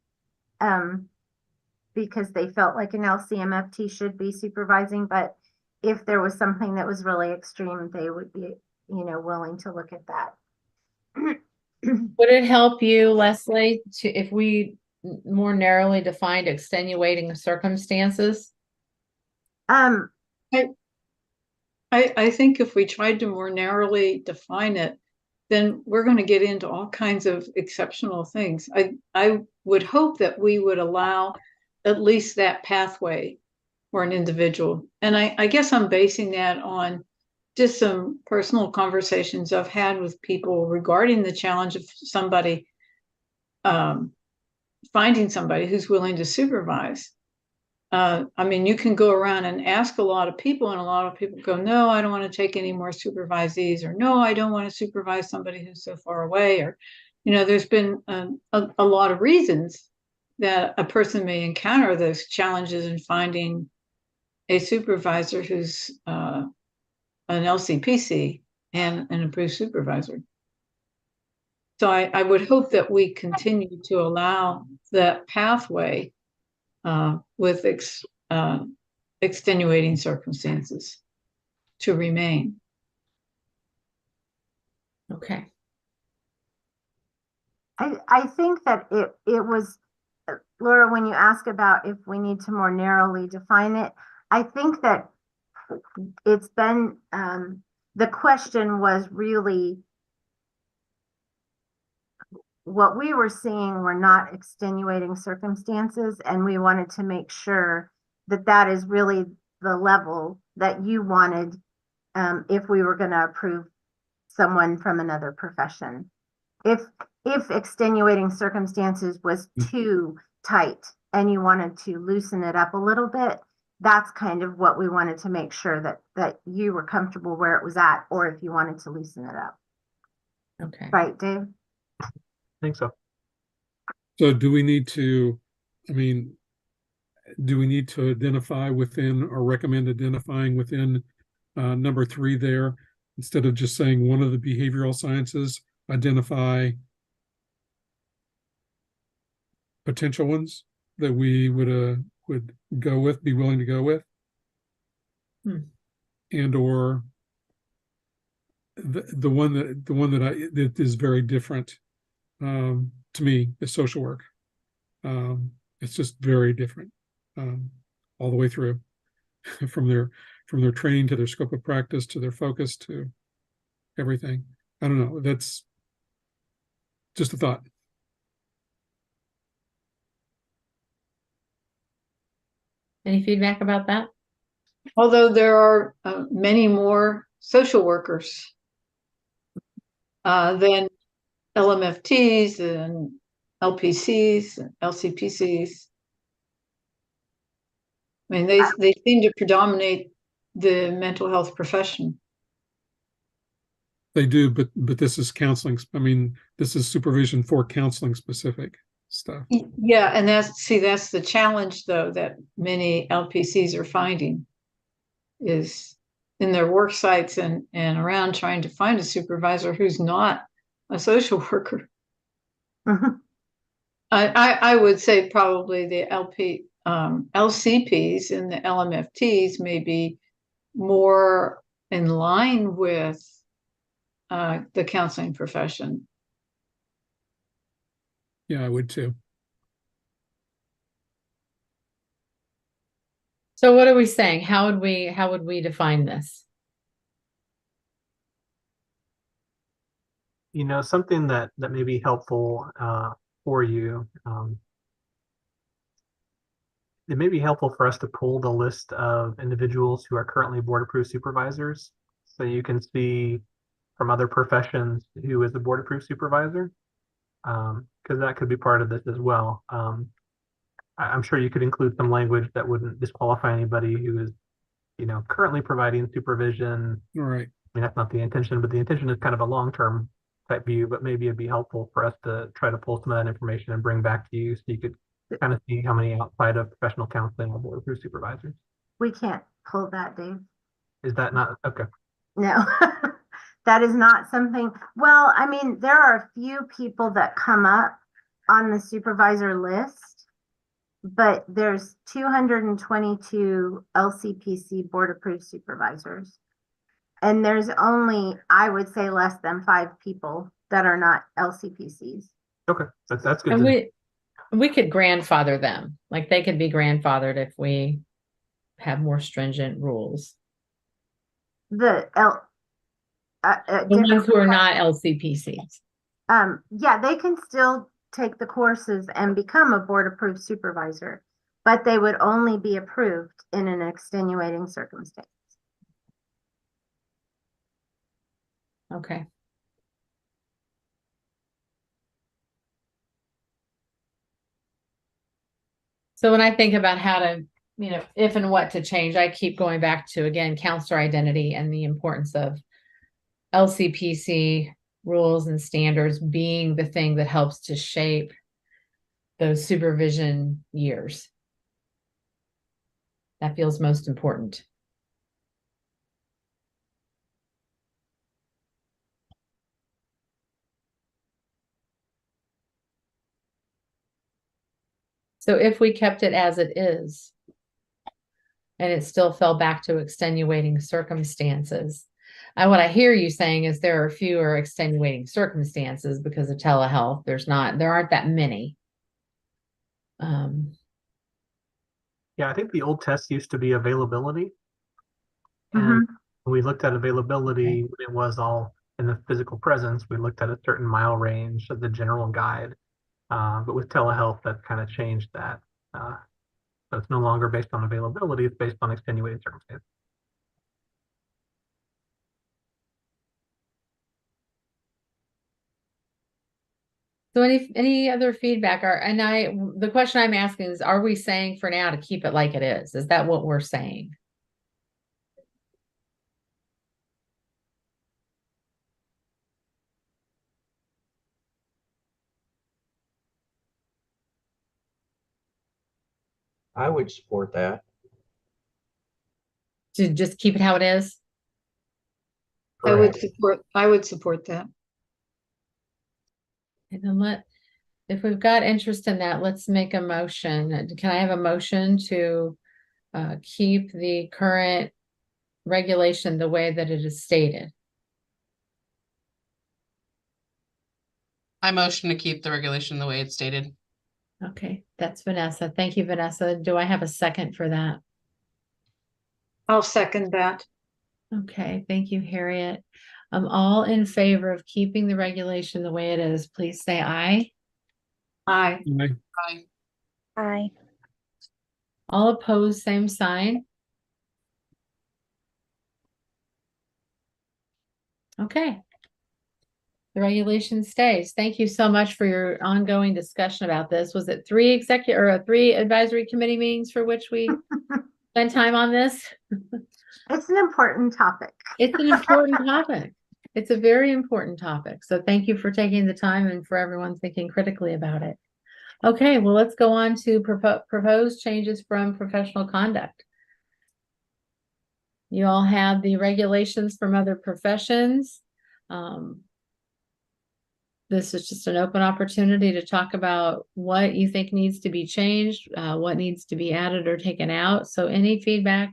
Because they felt like an LCMFT should be supervising, but if there was something that was really extreme, they would be, willing to look at that. Would it help you, Leslie, if we more narrowly defined extenuating circumstances? I think if we tried to more narrowly define it, then we're going to get into all kinds of exceptional things. I would hope that we would allow at least that pathway for an individual. And I guess I'm basing that on just some personal conversations I've had with people regarding the challenge of somebody finding somebody who's willing to supervise. You can go around and ask a lot of people, and a lot of people go, no, I don't want to take any more supervisees, or no, I don't want to supervise somebody who's so far away, or, there's been a lot of reasons that a person may encounter those challenges in finding a supervisor who's an LCPC and an approved supervisor. So I would hope that we continue to allow that pathway with extenuating circumstances to remain. Okay. I think that it was, Laura, when you ask about if we need to more narrowly define it, I think that it's been, the question was really, what we were seeing were not extenuating circumstances, and we wanted to make sure that that is really the level that you wanted if we were going to approve someone from another profession. If extenuating circumstances was too tight and you wanted to loosen it up a little bit, that's kind of what we wanted to make sure that you were comfortable where it was at, or if you wanted to loosen it up. Okay. Right, Dave? I think so. So do we need to identify within, or recommend identifying within number 3 there, instead of just saying one of the behavioral sciences, identify potential ones that we would go with, be willing to go with? And or the one that is very different to me is social work. It's just very different all the way through, from their training to their scope of practice to their focus to everything. I don't know. That's just a thought. Any feedback about that? Although there are many more social workers than LMFTs and LPCs and LCPCs. They seem to predominate the mental health profession. They do, but this is counseling. This is supervision for counseling specific stuff. Yeah, and that's the challenge, though, that many LPCs are finding is in their work sites and around trying to find a supervisor who's not a social worker. Mhm. I would say probably the LCPs and the LMFTs may be more in line with the counseling profession. Yeah, I would too. So what are we saying? How would we define this? You know, something that may be helpful for you. It may be helpful for us to pull the list of individuals who are currently board approved supervisors, so you can see from other professions who is the board approved supervisor, because that could be part of this as well. I'm sure you could include some language that wouldn't disqualify anybody who is, you know, currently providing supervision. All right. I mean, that's not the intention, but the intention is kind of a long-term type view, but maybe it'd be helpful for us to try to pull some of that information and bring back to you so you could kind of see how many outside of professional counseling are board approved supervisors. We can't pull that, Dave. Is that not okay? No, that is not something. Well, I mean, there are a few people that come up on the supervisor list, but there's 222 LCPC board approved supervisors. And there's only, I would say, less than 5 people that are not LCPCs. Okay, that's good. And we could grandfather them. Like they could be grandfathered if we have more stringent rules. The ones who are not LCPCs. Yeah, they can still take the courses and become a board approved supervisor, but they would only be approved in an extenuating circumstance. Okay. So when I think about how to, if and what to change, I keep going back to, again, counselor identity and the importance of LCPC rules and standards being the thing that helps to shape those supervision years. That feels most important. So if we kept it as it is, and it still fell back to extenuating circumstances, what I hear you saying is there are fewer extenuating circumstances because of telehealth. There aren't that many. Yeah, I think the old test used to be availability. And when we looked at availability, it was all in the physical presence. We looked at a certain mile range of the general guide. But with telehealth, that's kind of changed that. So it's no longer based on availability, it's based on extenuating circumstances. So any other feedback? The question I'm asking is, are we saying for now to keep it like it is? Is that what we're saying? I would support that. To just keep it how it is? I would support that. And then if we've got interest in that, let's make a motion. Can I have a motion to keep the current regulation the way that it is stated? I motion to keep the regulation the way it's stated. Okay, that's Vanessa. Thank you, Vanessa. Do I have a second for that? I'll second that. Okay, thank you, Harriet. All in favor of keeping the regulation the way it is, please say aye. Aye. Aye. Aye. All opposed, same sign. Okay. The regulation stays. Thank you so much for your ongoing discussion about this. Was it 3 advisory committee meetings for which we spent time on this? It's an important topic. It's an important topic. It's a very important topic. So thank you for taking the time and for everyone thinking critically about it. Okay, well, let's go on to proposed changes from professional conduct. You all have the regulations from other professions. This is just an open opportunity to talk about what you think needs to be changed, what needs to be added or taken out. So any feedback,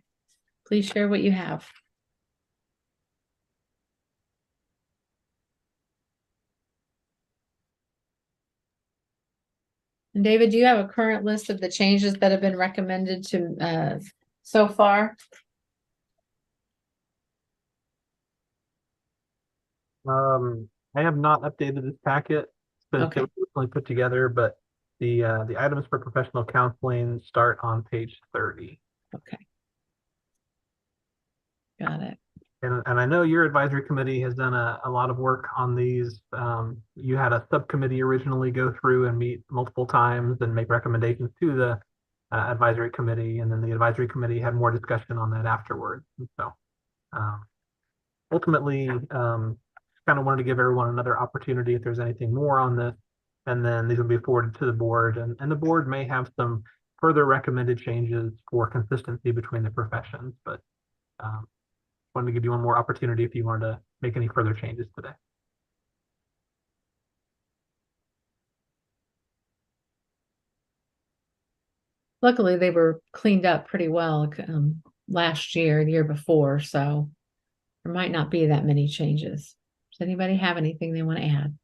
please share what you have. And David, do you have a current list of the changes that have been recommended to so far? I have not updated this packet since Okay. it was originally put together, but the items for professional counseling start on page 30. Okay. Got it. And I know your advisory committee has done a lot of work on these. You had a subcommittee originally go through and meet multiple times and make recommendations to the advisory committee, and then the advisory committee had more discussion on that afterwards. And so ultimately, kind of wanted to give everyone another opportunity if there's anything more on this, and then these will be forwarded to the board, and the board may have some further recommended changes for consistency between the professions, but wanted to give you one more opportunity if you wanted to make any further changes today. Luckily, they were cleaned up pretty well last year, the year before, so there might not be that many changes. Does anybody have anything they want to add?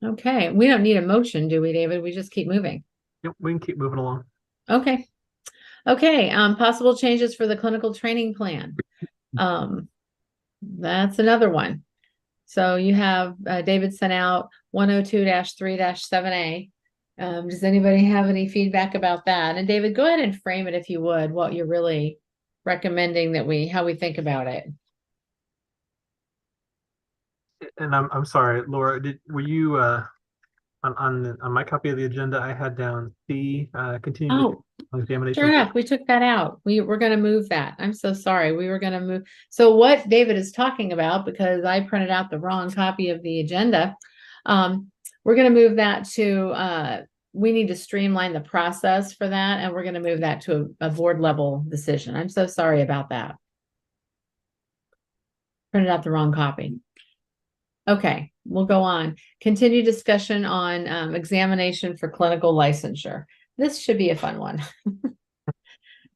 Okay, we don't need a motion, do we, David? We just keep moving. Yep, we can keep moving along. Okay. Okay, possible changes for the clinical training plan. That's another one. So you have David sent out 102-3-7A. Does anybody have any feedback about that? And David, go ahead and frame it if you would, what you're really recommending how we think about it. And I'm sorry, Laura, were you on my copy of the agenda? I had down C, continuing examination. Sure enough, we took that out. We're going to move that. I'm so sorry. We were going to move. So what David is talking about, because I printed out the wrong copy of the agenda, we're going to move that to, we need to streamline the process for that, and we're going to move that to a board level decision. I'm so sorry about that. Printed out the wrong copy. Okay, we'll go on. Continue discussion on examination for clinical licensure. This should be a fun one.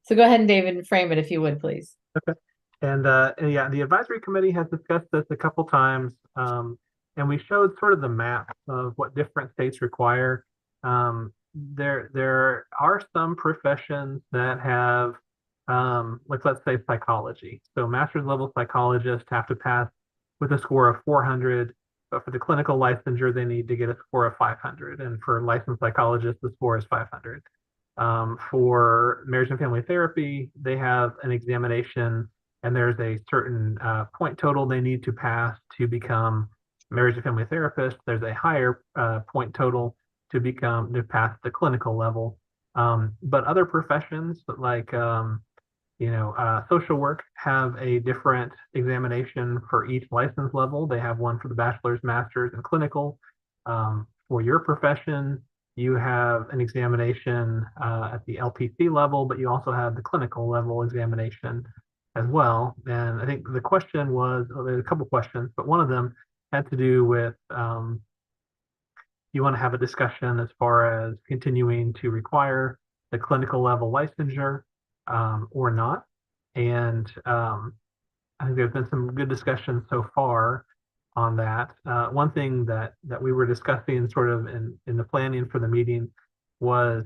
So go ahead and David and frame it if you would, please. Okay. And yeah, the advisory committee has discussed this a couple times, and we showed sort of the map of what different states require. There are some professions that have, like let's say psychology. So master's level psychologists have to pass with a score of 400, but for the clinical licensure, they need to get a score of 500. And for licensed psychologists, the score is 500. For marriage and family therapy, they have an examination, and there's a certain point total they need to pass to become marriage and family therapist. There's a higher point total to pass the clinical level. But other professions like social work have a different examination for each license level. They have one for the bachelor's, master's, and clinical. For your profession, you have an examination at the LPC level, but you also have the clinical level examination as well. And I think the question was, there's a couple questions, but one of them had to do with you want to have a discussion as far as continuing to require the clinical level licensure or not. And I think there's been some good discussion so far on that. One thing that we were discussing sort of in the planning for the meeting was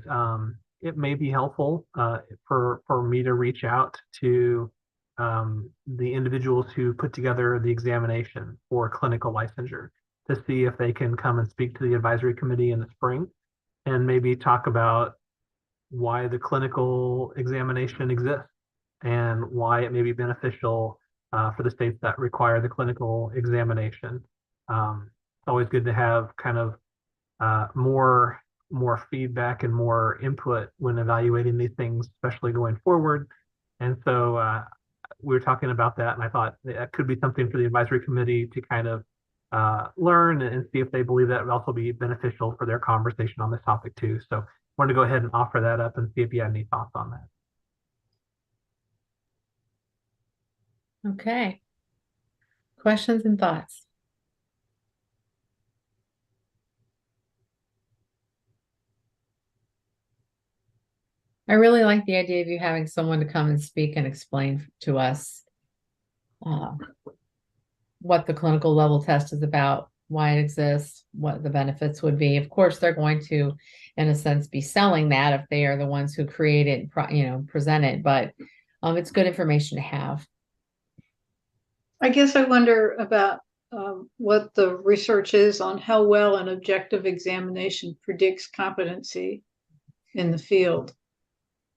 it may be helpful for me to reach out to the individuals who put together the examination for clinical licensure to see if they can come and speak to the advisory committee in the spring and maybe talk about why the clinical examination exists and why it may be beneficial for the states that require the clinical examination. It's always good to have kind of more feedback and more input when evaluating these things, especially going forward. And so we were talking about that, and I thought that could be something for the advisory committee to kind of learn and see if they believe that would also be beneficial for their conversation on this topic too. So I wanted to go ahead and offer that up and see if you had any thoughts on that. Okay. Questions and thoughts? I really like the idea of you having someone to come and speak and explain to us what the clinical level test is about, why it exists, what the benefits would be. Of course, they're going to, in a sense, be selling that if they are the ones who create it, present it, but it's good information to have. I guess I wonder about what the research is on how well an objective examination predicts competency in the field.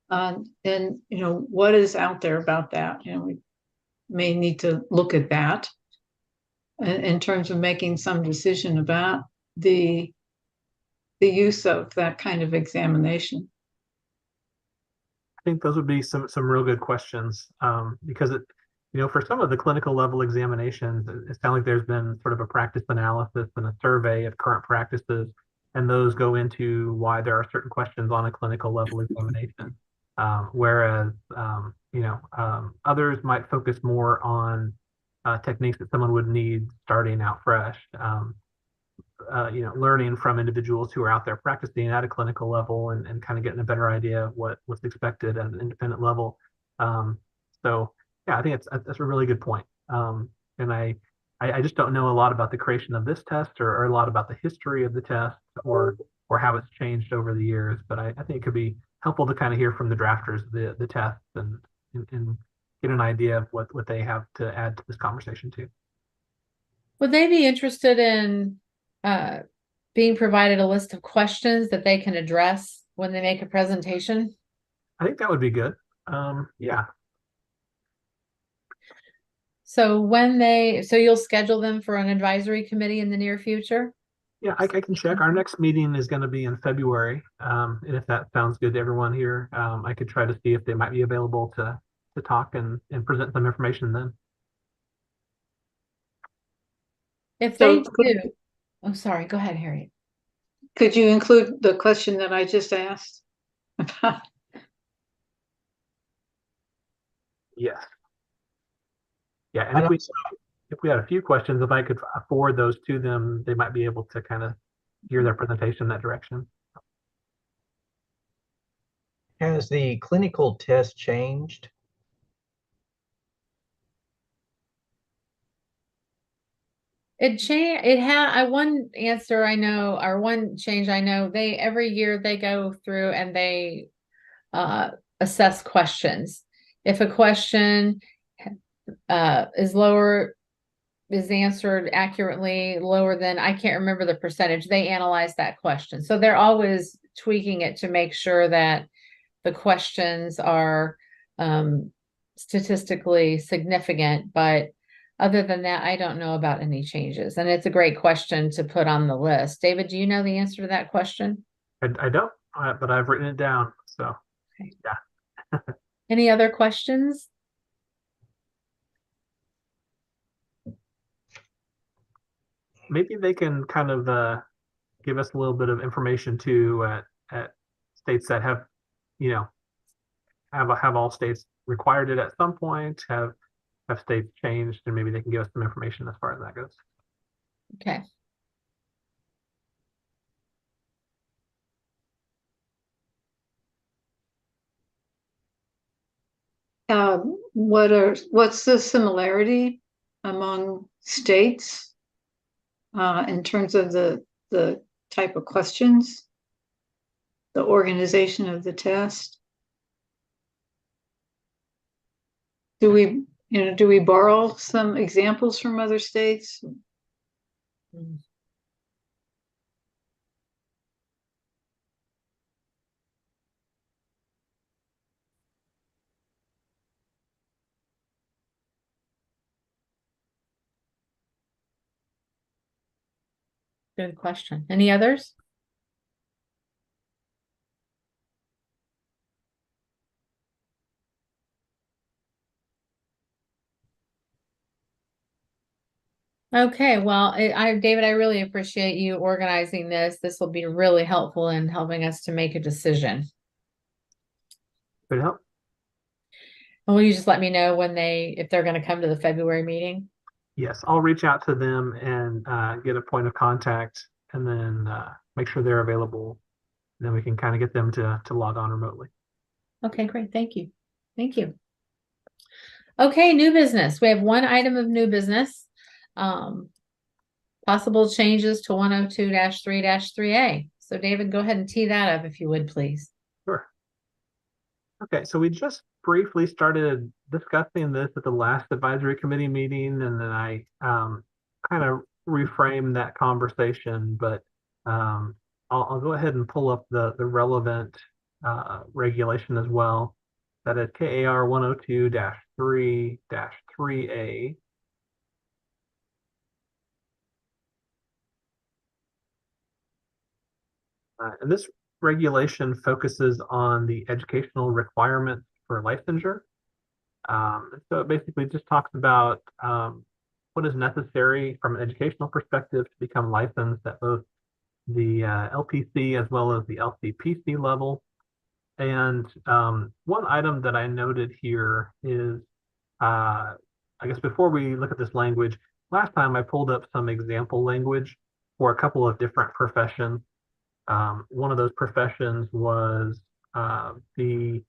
And what is out there about that? We may need to look at that in terms of making some decision about the use of that kind of examination. I think those would be some real good questions, because for some of the clinical level examinations, it sounds like there's been sort of a practice analysis and a survey of current practices, and those go into why there are certain questions on a clinical level examination. Whereas others might focus more on techniques that someone would need starting out fresh. Learning from individuals who are out there practicing at a clinical level and kind of getting a better idea of what's expected at an independent level. So yeah, I think that's a really good point. And I just don't know a lot about the creation of this test or a lot about the history of the test or how it's changed over the years. But I think it could be helpful to kind of hear from the drafters of the test and get an idea of what they have to add to this conversation too. Would they be interested in being provided a list of questions that they can address when they make a presentation? I think that would be good. Yeah. So you'll schedule them for an advisory committee in the near future? Yeah, I can check. Our next meeting is going to be in February. And if that sounds good to everyone here, I could try to see if they might be available to talk and present some information then. If So they do, oh, sorry, go ahead, Harriet. could you include the question that I just asked? Yes. Yeah, and if we had a few questions, if I could forward those to them, they might be able to kind of hear their presentation in that direction. Has the clinical test changed? One answer I know, or one change I know, every year they go through and they assess questions. If a question is answered accurately, lower than, I can't remember the percentage, they analyze that question. So they're always tweaking it to make sure that the questions are statistically significant, but other than that, I don't know about any changes. And it's a great question to put on the list. David, do you know the answer to that question? I don't, but I've written it down. So, okay. Yeah. Any other questions? Maybe they can kind of give us a little bit of information too at states that have, have all states required it at some point, have states changed, and maybe they can give us some information as far as that goes. Okay. What's the similarity among states in terms of the type of questions, the organization of the test? Do we borrow some examples from other states? Good question. Any others? Okay, well, David, I really appreciate you organizing this. This will be really helpful in helping us to make a decision. Good help. And will you just let me know when if they're going to come to the February meeting? Yes, I'll reach out to them and get a point of contact, and then make sure they're available. Then we can kind of get them to log on remotely. Okay, great. Thank you. Thank you. Okay, new business. We have one item of new business. Possible changes to 102-3-3A. So David, go ahead and tee that up if you would, please. Sure. Okay, so we just briefly started discussing this at the last advisory committee meeting, and then I kind of reframed that conversation, but I'll go ahead and pull up the relevant regulation as well. That is KAR 102-3-3A. And this regulation focuses on the educational requirements for licensure. So it basically just talks about what is necessary from an educational perspective to become licensed at both the LPC as well as the LCPC level. And one item that I noted here is, I guess before we look at this language, last time I pulled up some example language for a couple of different professions. One of those professions was actually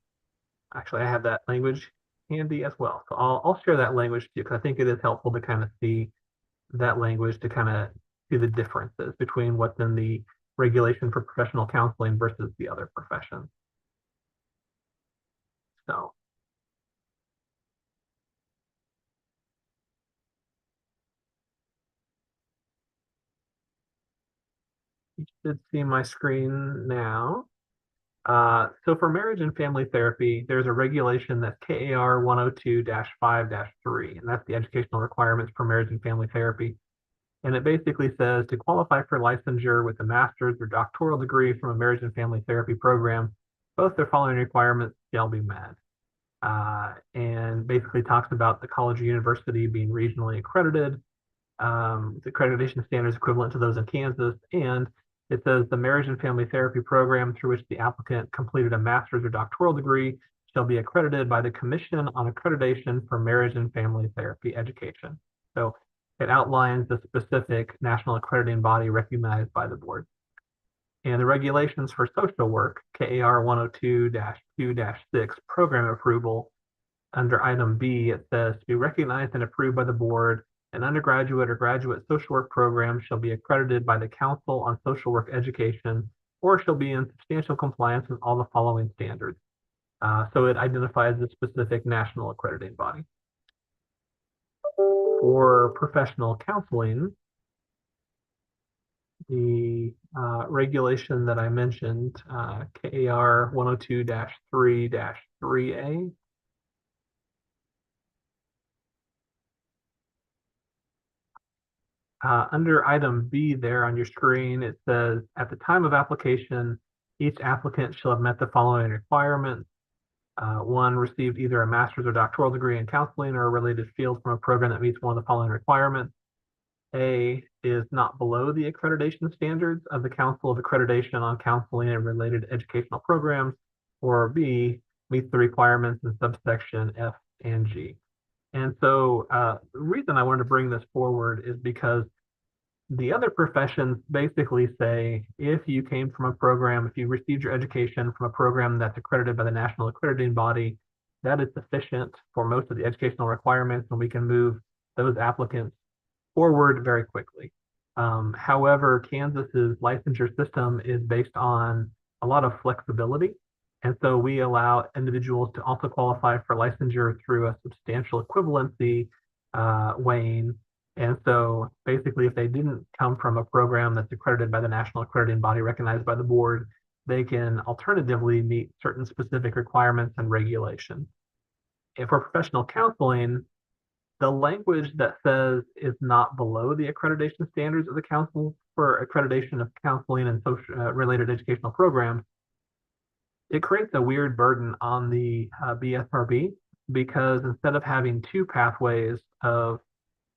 I have that language handy as well. So I'll share that language to you because I think it is helpful to kind of see that language, to kind of see the differences between what's in the regulation for professional counseling versus the other professions. So you should see my screen now. So for marriage and family therapy, there's a regulation that's KAR 102-5-3, and that's the educational requirements for marriage and family therapy. And it basically says to qualify for licensure with a master's or doctoral degree from a marriage and family therapy program, both the following requirements shall be met. And basically talks about the college or university being regionally accredited, the accreditation standards equivalent to those in Kansas, and it says the marriage and family therapy program through which the applicant completed a master's or doctoral degree shall be accredited by the Commission on Accreditation for Marriage and Family Therapy Education. So it outlines the specific national accrediting body recognized by the board. And the regulations for social work, KAR 102-2-6 program approval, under item B, it says to be recognized and approved by the board, an undergraduate or graduate social work program shall be accredited by the Council on Social Work Education or shall be in substantial compliance with all the following standards. So it identifies the specific national accrediting body. For professional counseling, the regulation that I mentioned, KAR 102-3-3A, under item B there on your screen, it says, at the time of application, each applicant shall have met the following requirements. One, received either a master's or doctoral degree in counseling or a related field from a program that meets one of the following requirements. A, is not below the accreditation standards of the Council of Accreditation on Counseling and Related Educational Programs, or B, meets the requirements in subsection F and G. And so the reason I wanted to bring this forward is because the other professions basically say, if you came from a program, if you received your education from a program that's accredited by the National Accrediting Body, that is sufficient for most of the educational requirements, and we can move those applicants forward very quickly. However, Kansas's licensure system is based on a lot of flexibility. And so we allow individuals to also qualify for licensure through a substantial equivalency weighing. And so basically, if they didn't come from a program that's accredited by the National Accrediting Body recognized by the board, they can alternatively meet certain specific requirements and regulations. And for professional counseling, the language that says is not below the accreditation standards of the Council for Accreditation of Counseling and Social Related Educational Programs, it creates a weird burden on the BSRB, because instead of having two pathways of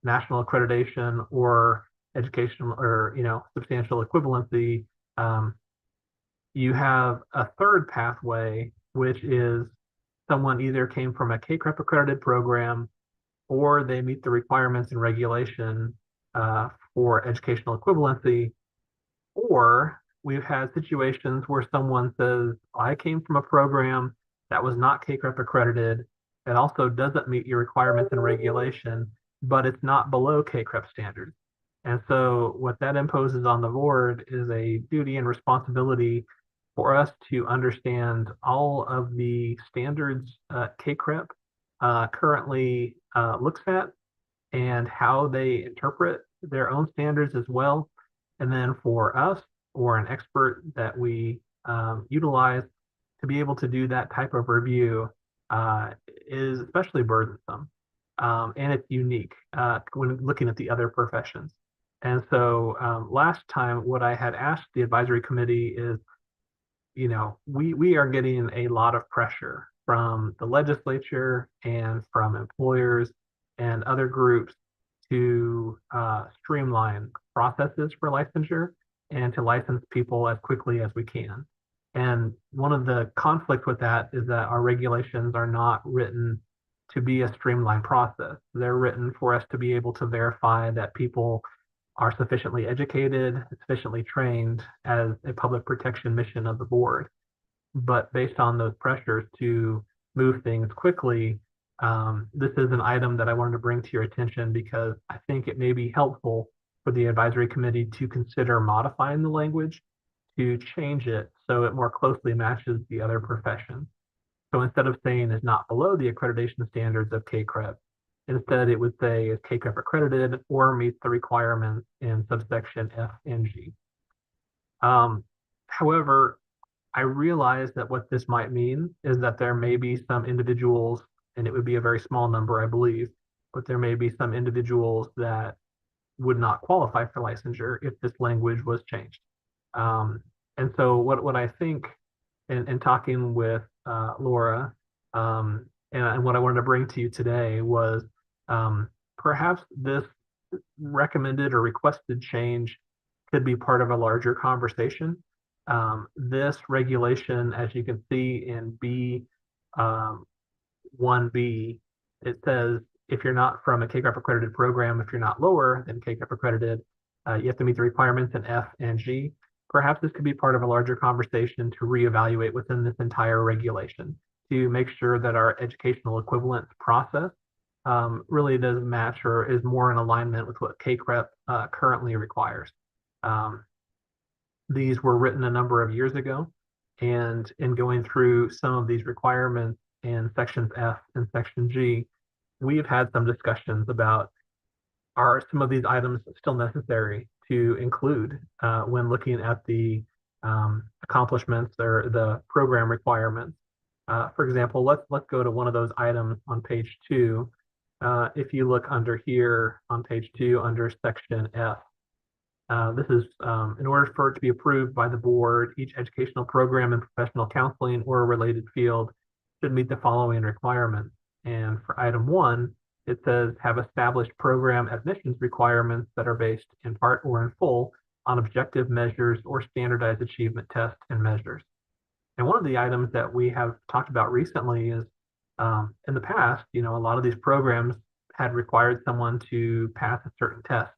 national accreditation or educational or, substantial equivalency, you have a third pathway, which is someone either came from a CACREP accredited program or they meet the requirements and regulation for educational equivalency, or we've had situations where someone says, I came from a program that was not CACREP accredited. It also doesn't meet your requirements and regulation, but it's not below CACREP standards. And so what that imposes on the board is a duty and responsibility for us to understand all of the standards CACREP currently looks at and how they interpret their own standards as well. And then for us or an expert that we utilize to be able to do that type of review is especially burdensome. And it's unique when looking at the other professions. And so last time, what I had asked the advisory committee is, we are getting a lot of pressure from the legislature and from employers and other groups to streamline processes for licensure and to license people as quickly as we can. And one of the conflicts with that is that our regulations are not written to be a streamlined process. They're written for us to be able to verify that people are sufficiently educated, sufficiently trained as a public protection mission of the board. But based on those pressures to move things quickly, this is an item that I wanted to bring to your attention because I think it may be helpful for the advisory committee to consider modifying the language to change it so it more closely matches the other professions. So instead of saying is not below the accreditation standards of CACREP, instead it would say is CACREP accredited or meets the requirements in subsection F and G. However, I realize that what this might mean is that there may be some individuals, and it would be a very small number, I believe, but there may be some individuals that would not qualify for licensure if this language was changed. And so what I think in talking with Laura, and what I wanted to bring to you today was perhaps this recommended or requested change could be part of a larger conversation. This regulation, as you can see in B1B, it says if you're not from a CACREP accredited program, if you're not lower than CACREP accredited, you have to meet the requirements in F and G. Perhaps this could be part of a larger conversation to reevaluate within this entire regulation to make sure that our educational equivalence process really does match or is more in alignment with what CACREP currently requires. These were written a number of years ago, and in going through some of these requirements in sections F and section G, we've had some discussions about are some of these items still necessary to include when looking at the accomplishments or the program requirements. For example, let's go to one of those items on page 2. If you look under here on page 2 under section F, this is in order for it to be approved by the board, each educational program in professional counseling or a related field should meet the following requirements. And for item 1, it says have established program admissions requirements that are based in part or in full on objective measures or standardized achievement tests and measures. And one of the items that we have talked about recently is in the past, a lot of these programs had required someone to pass a certain test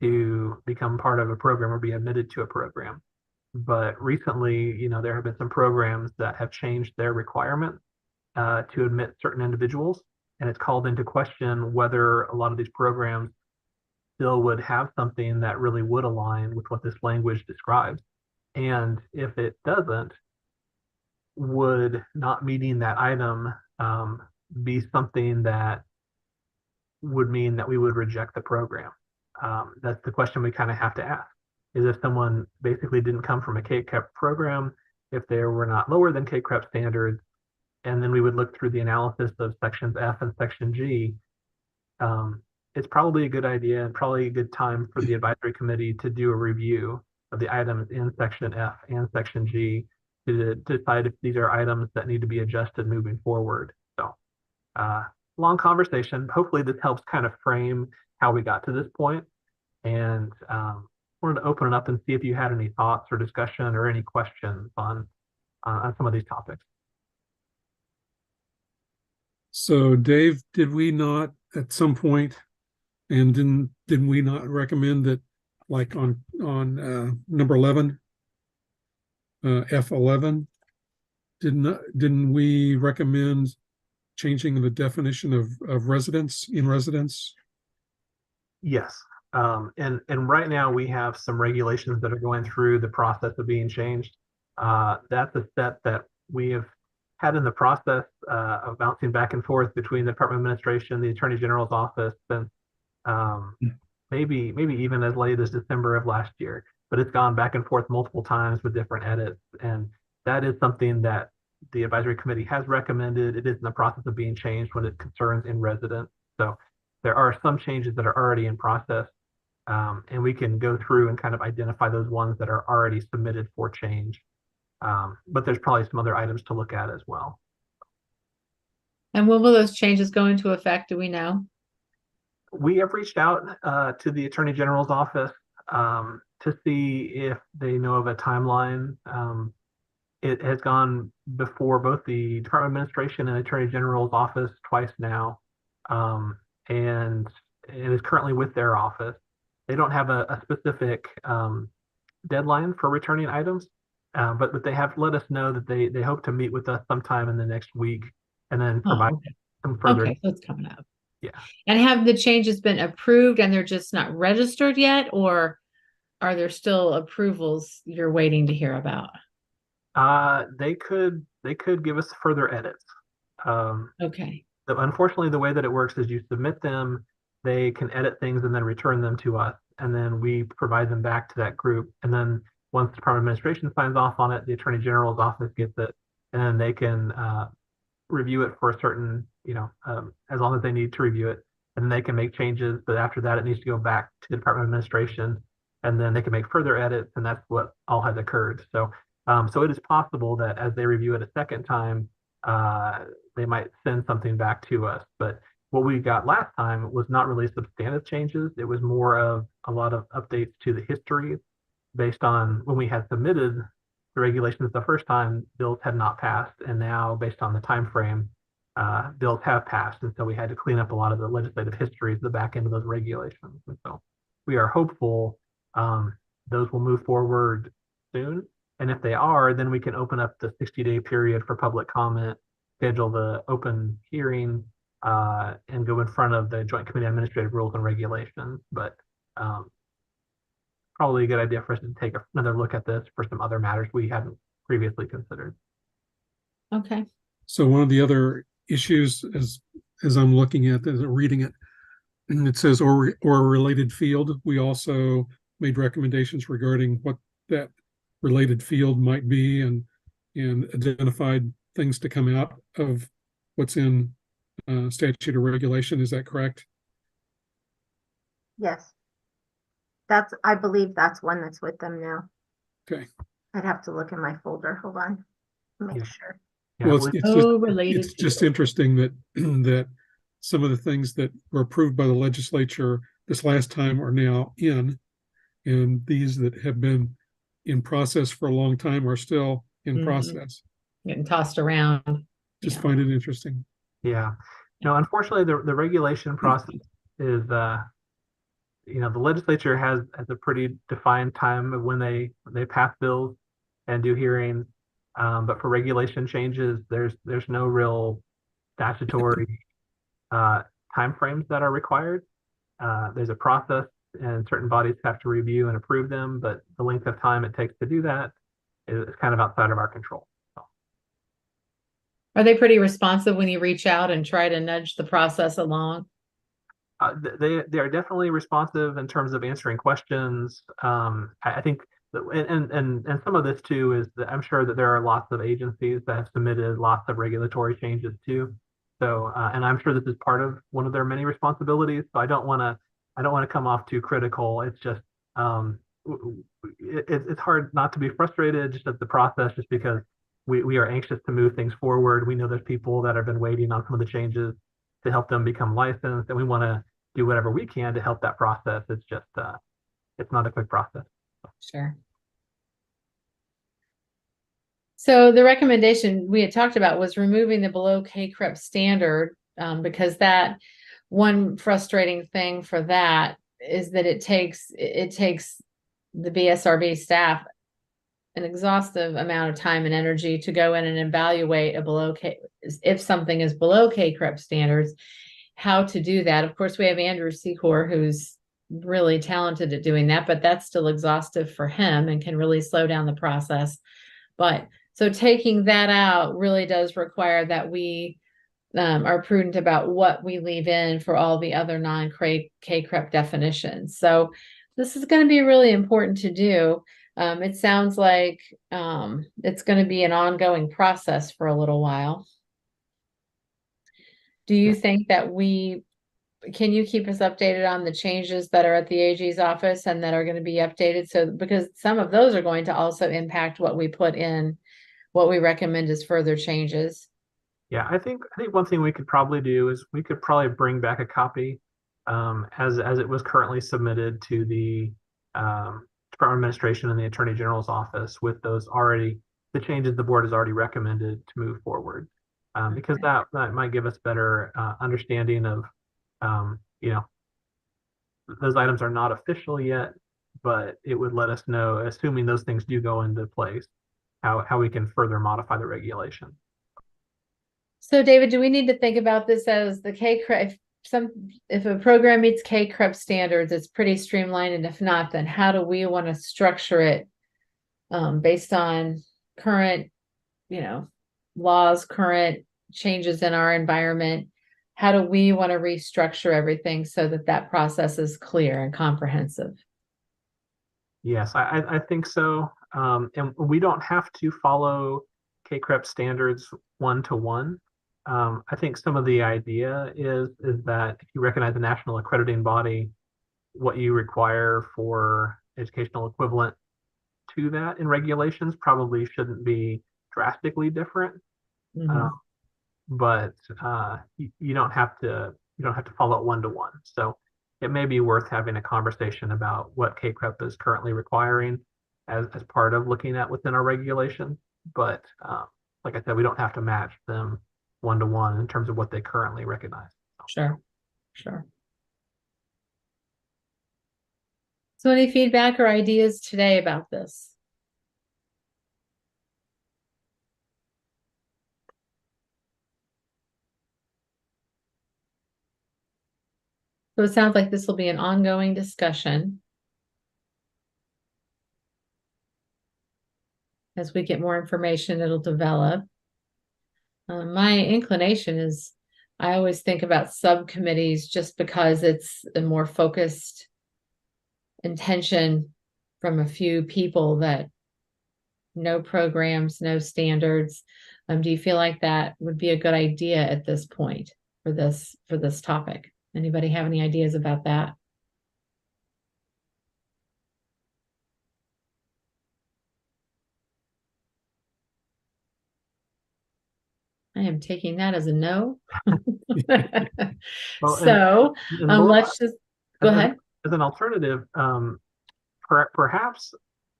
to become part of a program or be admitted to a program. But recently, there have been some programs that have changed their requirements to admit certain individuals. And it's called into question whether a lot of these programs still would have something that really would align with what this language describes. And if it doesn't, would not meeting that item be something that would mean that we would reject the program? That's the question we kind of have to ask, is if someone basically didn't come from a CACREP program, if they were not lower than CACREP standards, and then we would look through the analysis of sections F and section G, it's probably a good idea and probably a good time for the advisory committee to do a review of the items in section F and section G to decide if these are items that need to be adjusted moving forward. So long conversation. Hopefully this helps kind of frame how we got to this point, and wanted to open it up and see if you had any thoughts or discussion or any questions on some of these topics. So Dave, did we not at some point, and didn't we not recommend that, like on number 11, F11, didn't we recommend changing the definition of residence in residence? Yes. And right now we have some regulations that are going through the process of being changed. That's a step that we have had in the process of bouncing back and forth between the Department of Administration, the Attorney General's office, and maybe even as late as December of last year. But it's gone back and forth multiple times with different edits, and that is something that the advisory committee has recommended. It is in the process of being changed when it concerns in residence. So there are some changes that are already in process, and we can go through and kind of identify those ones that are already submitted for change. But there's probably some other items to look at as well. And when will those changes go into effect? Do we know? We have reached out to the Attorney General's office to see if they know of a timeline. It has gone before both the Department of Administration and Attorney General's office twice now, and it is currently with their office. They don't have a specific deadline for returning items, but they have let us know that they hope to meet with us sometime in the next week and then provide some further. Okay, so it's coming up. Yeah. And have the changes been approved and they're just not registered yet, or are there still approvals you're waiting to hear about? They could give us further edits. Okay. Unfortunately, the way that it works is you submit them, they can edit things and then return them to us, and then we provide them back to that group. And then once the Department of Administration signs off on it, the Attorney General's office gets it, and then they can review it for a certain, as long as they need to review it, and then they can make changes. But after that, it needs to go back to the Department of Administration, and then they can make further edits, and that's what all has occurred. So it is possible that as they review it a second time, they might send something back to us. But what we got last time was not really substantive changes. It was more of a lot of updates to the history based on when we had submitted the regulations the first time, bills had not passed. And now based on the time frame, bills have passed. And so we had to clean up a lot of the legislative histories, the back end of those regulations. And so we are hopeful those will move forward soon. And if they are, then we can open up the 60-day period for public comment, schedule the open hearing, and go in front of the Joint Committee on Administrative Rules and Regulations. But probably a good idea for us to take another look at this for some other matters we hadn't previously considered. Okay. So one of the other issues, as I'm looking at this, reading it, and it says or a related field. We also made recommendations regarding what that related field might be, and identified things to come out of what's in statute or regulation. Is that correct? Yes. I believe that's one that's with them now. Okay. I'd have to look in my folder. Hold on. Make sure. Yeah, Well, related it's just interesting that that some of the things that were approved by the legislature this last time are now in, and these that have been in process for a long time are still in process. Getting tossed around. Just find it interesting. Yeah. No, unfortunately, the regulation process is, the legislature has a pretty defined time of when they pass bills and do hearings. But for regulation changes, there's no real statutory timeframes that are required. There's a process, and certain bodies have to review and approve them, but the length of time it takes to do that is kind of outside of our control. So. Are they pretty responsive when you reach out and try to nudge the process along? They are definitely responsive in terms of answering questions. I think and some of this too is that I'm sure that there are lots of agencies that have submitted lots of regulatory changes too. So and I'm sure this is part of one of their many responsibilities. So I don't want to come off too critical. It's just it's hard not to be frustrated just at the process, just because we are anxious to move things forward. We know there's people that have been waiting on some of the changes to help them become licensed, and we want to do whatever we can to help that process. It's just, it's not a quick process. Sure. So the recommendation we had talked about was removing the below K-CREP standard, because that one frustrating thing for that is that it takes the BSRB staff an exhaustive amount of time and energy to go in and evaluate a below if something is below K-CREP standards, how to do that. Of course, we have Andrew Secor, who's really talented at doing that, but that's still exhaustive for him and can really slow down the process. But so taking that out really does require that we are prudent about what we leave in for all the other non-K-CREP definitions. So this is going to be really important to do. It sounds like it's going to be an ongoing process for a little while. Do you think that can you keep us updated on the changes that are at the AG's office and that are going to be updated? So, because some of those are going to also impact what we put in, what we recommend as further changes. Yeah, I think one thing we could probably do is we could probably bring back a copy as it was currently submitted to the Department of Administration and the Attorney General's office with those the changes the board has already recommended to move forward. Because that might give us better understanding of, those items are not official yet, but it would let us know, assuming those things do go into place, how we can further modify the regulation. So David, do we need to think about this as the K-CREP, if a program meets K-CREP standards, it's pretty streamlined, and if not, then how do we want to structure it based on current, laws, current changes in our environment? How do we want to restructure everything so that that process is clear and comprehensive? Yes, I think so. And we don't have to follow K-CREP standards one-to-one. I think some of the idea is that if you recognize a national accrediting body, what you require for educational equivalent to that in regulations probably shouldn't be drastically different. Mm-hmm. But you don't have to follow it one-to-one. So it may be worth having a conversation about what K-CREP is currently requiring as part of looking at within our regulation. But like I said, we don't have to match them one-to-one in terms of what they currently recognize. Sure. So any feedback or ideas today about this? So it sounds like this will be an ongoing discussion as we get more information, it'll develop. My inclination is I always think about subcommittees just because it's a more focused intention from a few people that no programs, no standards. Do you feel like that would be a good idea at this point for this topic? Anybody have any ideas about that? I am taking that as a no. Well, So let's just go ahead. As an alternative, perhaps,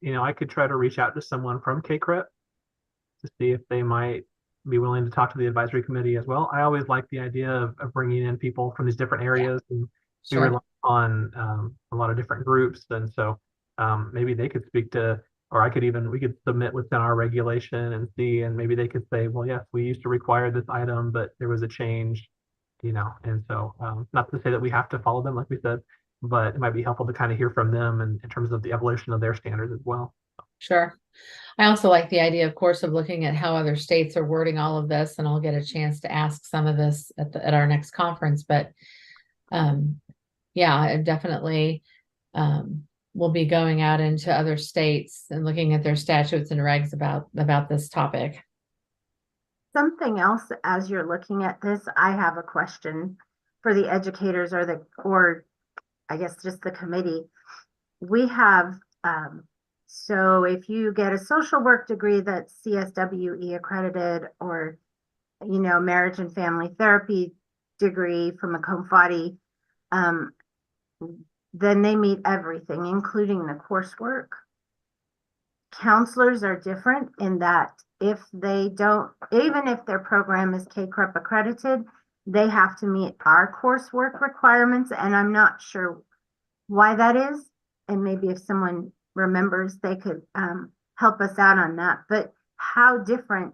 I could try to reach out to someone from K-CREP to see if they might be willing to talk to the advisory committee as well. I always like the idea of bringing in people from these different areas, and we rely on a lot of different groups. And so maybe they could speak to, or we could submit within our regulation and see, and maybe they could say, well, yes, we used to require this item, but there was a change, and so not to say that we have to follow them, like we said, but it might be helpful to kind of hear from them and in terms of the evolution of their standards as well. Sure. I also like the idea, of course, of looking at how other states are wording all of this, and I'll get a chance to ask some of this at our next conference. But yeah, it definitely will be going out into other states and looking at their statutes and regs about this topic. Something else, as you're looking at this, I have a question for the educators or I guess just the committee. We have, so if you get a social work degree that's CSWE accredited, or, marriage and family therapy degree from a COMFATI, then they meet everything, including the coursework. Counselors are different in that if they don't, even if their program is KCREP accredited, they have to meet our coursework requirements, and I'm not sure why that is. And maybe if someone remembers, they could help us out on that. But how different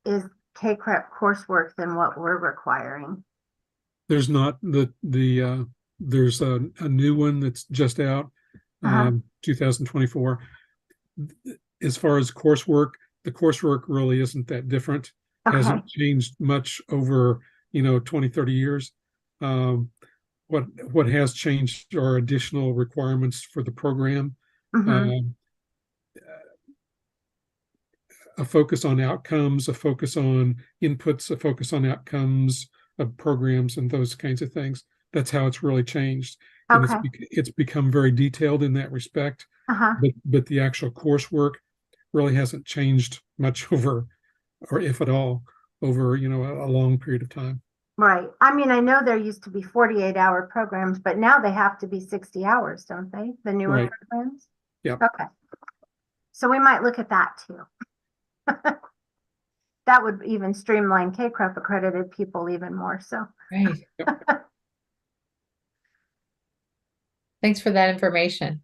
is KCREP coursework than what we're requiring? There's not there's a new one that's just out, 2024. As far as coursework, the coursework really isn't that different. Okay. Hasn't changed much over 20, 30 years. What has changed are additional requirements for the program. A focus on outcomes, a focus on inputs, a focus on outcomes of programs and those kinds of things. That's how it's really changed. And it's become very detailed in that respect. But the actual coursework really hasn't changed much over, or if at all, over a long period of time. Right. I mean, I know there used to be 48-hour programs, but now they have to be 60 hours, don't they? The newer programs? Yeah. Okay. So we might look at that too. That would even streamline KCREP accredited people even more. So. Great. Thanks for that information.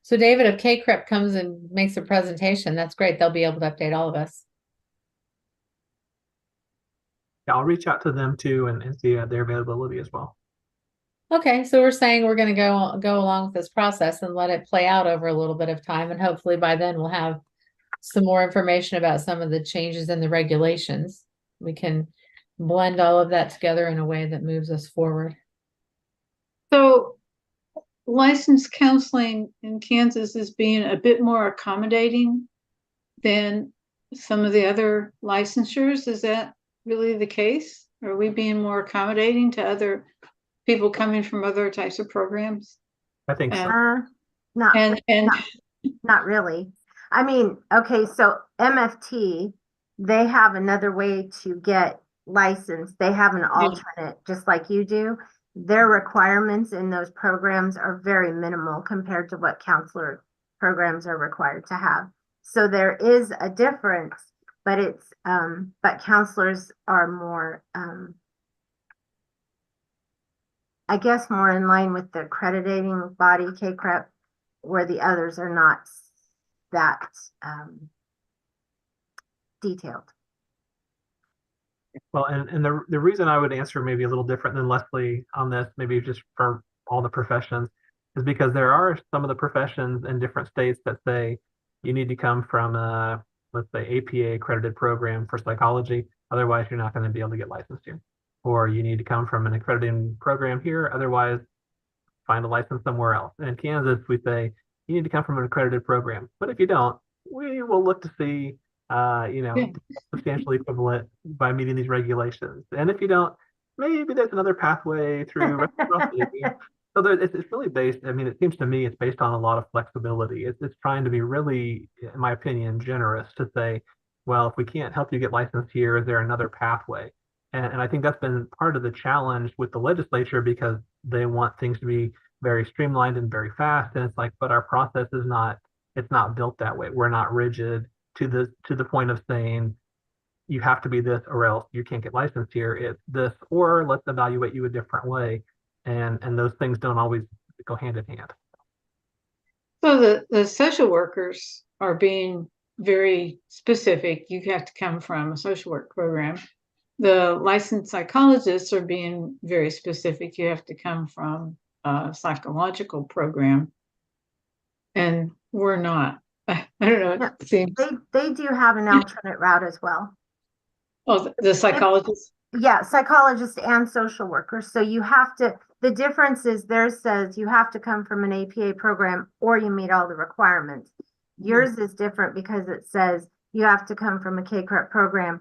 So David, if KCREP comes and makes a presentation, that's great. They'll be able to update all of us. Yeah, I'll reach out to them too and see their availability as well. Okay, so we're saying we're going to go along with this process and let it play out over a little bit of time, and hopefully by then we'll have some more information about some of the changes in the regulations. We can blend all of that together in a way that moves us forward. So licensed counseling in Kansas is being a bit more accommodating than some of the other licensures. Is that really the case? Are we being more accommodating to other people coming from other types of programs? I think so. Not really. I mean, okay, so MFT, they have another way to get licensed. They have an alternate, just like you do. Their requirements in those programs are very minimal compared to what counselor programs are required to have. So there is a difference, but it's but counselors are more I guess more in line with the accrediting body KCREP, where the others are not that detailed. Well, and the reason I would answer maybe a little different than Leslie on this, maybe just for all the professions, is because there are some of the professions in different states that say you need to come from a, let's say, APA accredited program for psychology. Otherwise, you're not going to be able to get licensed here. Or you need to come from an accrediting program here. Otherwise, find a license somewhere else. And in Kansas, we say you need to come from an accredited program. But if you don't, we will look to see substantially equivalent by meeting these regulations. And if you don't, maybe there's another pathway through reciprocity. So it's really based, I mean, it seems to me it's based on a lot of flexibility. It's trying to be really, in my opinion, generous to say, well, if we can't help you get licensed here, is there another pathway? And I think that's been part of the challenge with the legislature, because they want things to be very streamlined and very fast. And it's like, but our process is not, it's not built that way. We're not rigid to the point of saying you have to be this or else you can't get licensed here. It's this, or let's evaluate you a different way. And those things don't always go hand in hand. So the social workers are being very specific. You have to come from a social work program. The licensed psychologists are being very specific. You have to come from a psychological program. And we're not. I don't know. Yeah, it seems. They do have an alternate route as well. Oh, the psychologists? Yeah, psychologists and social workers. So you have to, the difference is theirs says you have to come from an APA program or you meet all the requirements. Yours is different because it says you have to come from a KCREP program,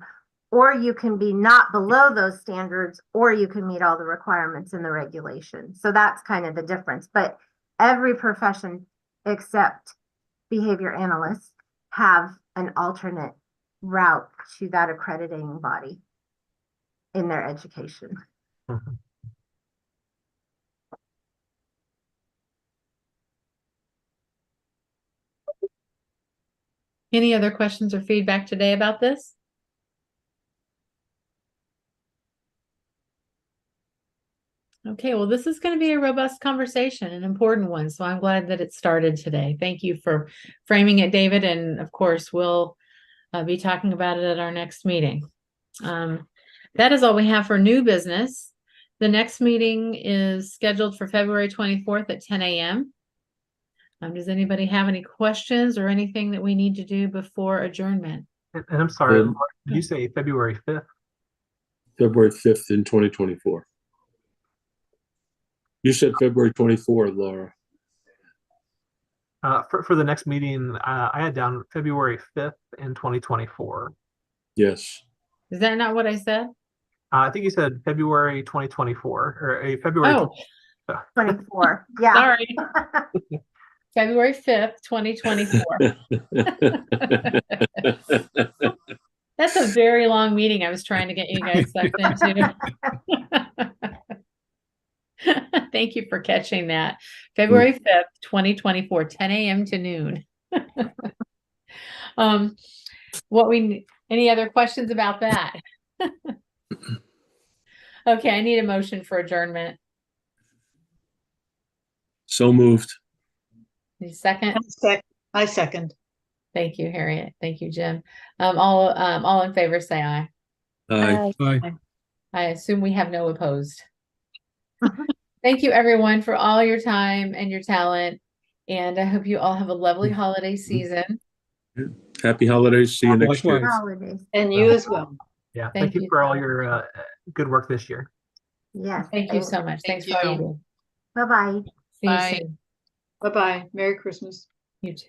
or you can be not below those standards, or you can meet all the requirements in the regulation. So that's kind of the difference. But every profession except behavior analysts have an alternate route to that accrediting body in their education. Any other questions or feedback today about this? Okay, well, this is going to be a robust conversation, an important one. So I'm glad that it started today. Thank you for framing it, David. And of course, we'll be talking about it at our next meeting. That is all we have for new business. The next meeting is scheduled for February 24th at 10 a.m. Does anybody have any questions or anything that we need to do before adjournment? And I'm sorry, Um, Laura, did you say February 5th? February 5th in 2024. You said February 24, Laura. For the next meeting, I had down February 5th in 2024. Yes. Is that not what I said? I think you said February 2024 or February. Oh, 24. Yeah. sorry. February 5th, 2024. That's a very long meeting I was trying to get you guys sucked into. Thank you for catching that. February 5th, 2024, 10 a.m. to noon. Any other questions about that? Okay, I need a motion for adjournment. So moved. Need a second? I second. Thank you, Harriet. Thank you, Jim. All in favor, say aye. Aye. Aye. I assume we have no opposed. Thank you, everyone, for all your time and your talent. And I hope you all have a lovely holiday season. Happy holidays. See you next year. Likewise. Holidays. And you as well. Yeah, Thank thank you you for so all much. your good work this year. Yes. Thank you so much. Thank Thanks for all you you. do. Bye-bye. See you Bye. soon. Bye-bye. Merry Christmas. You too.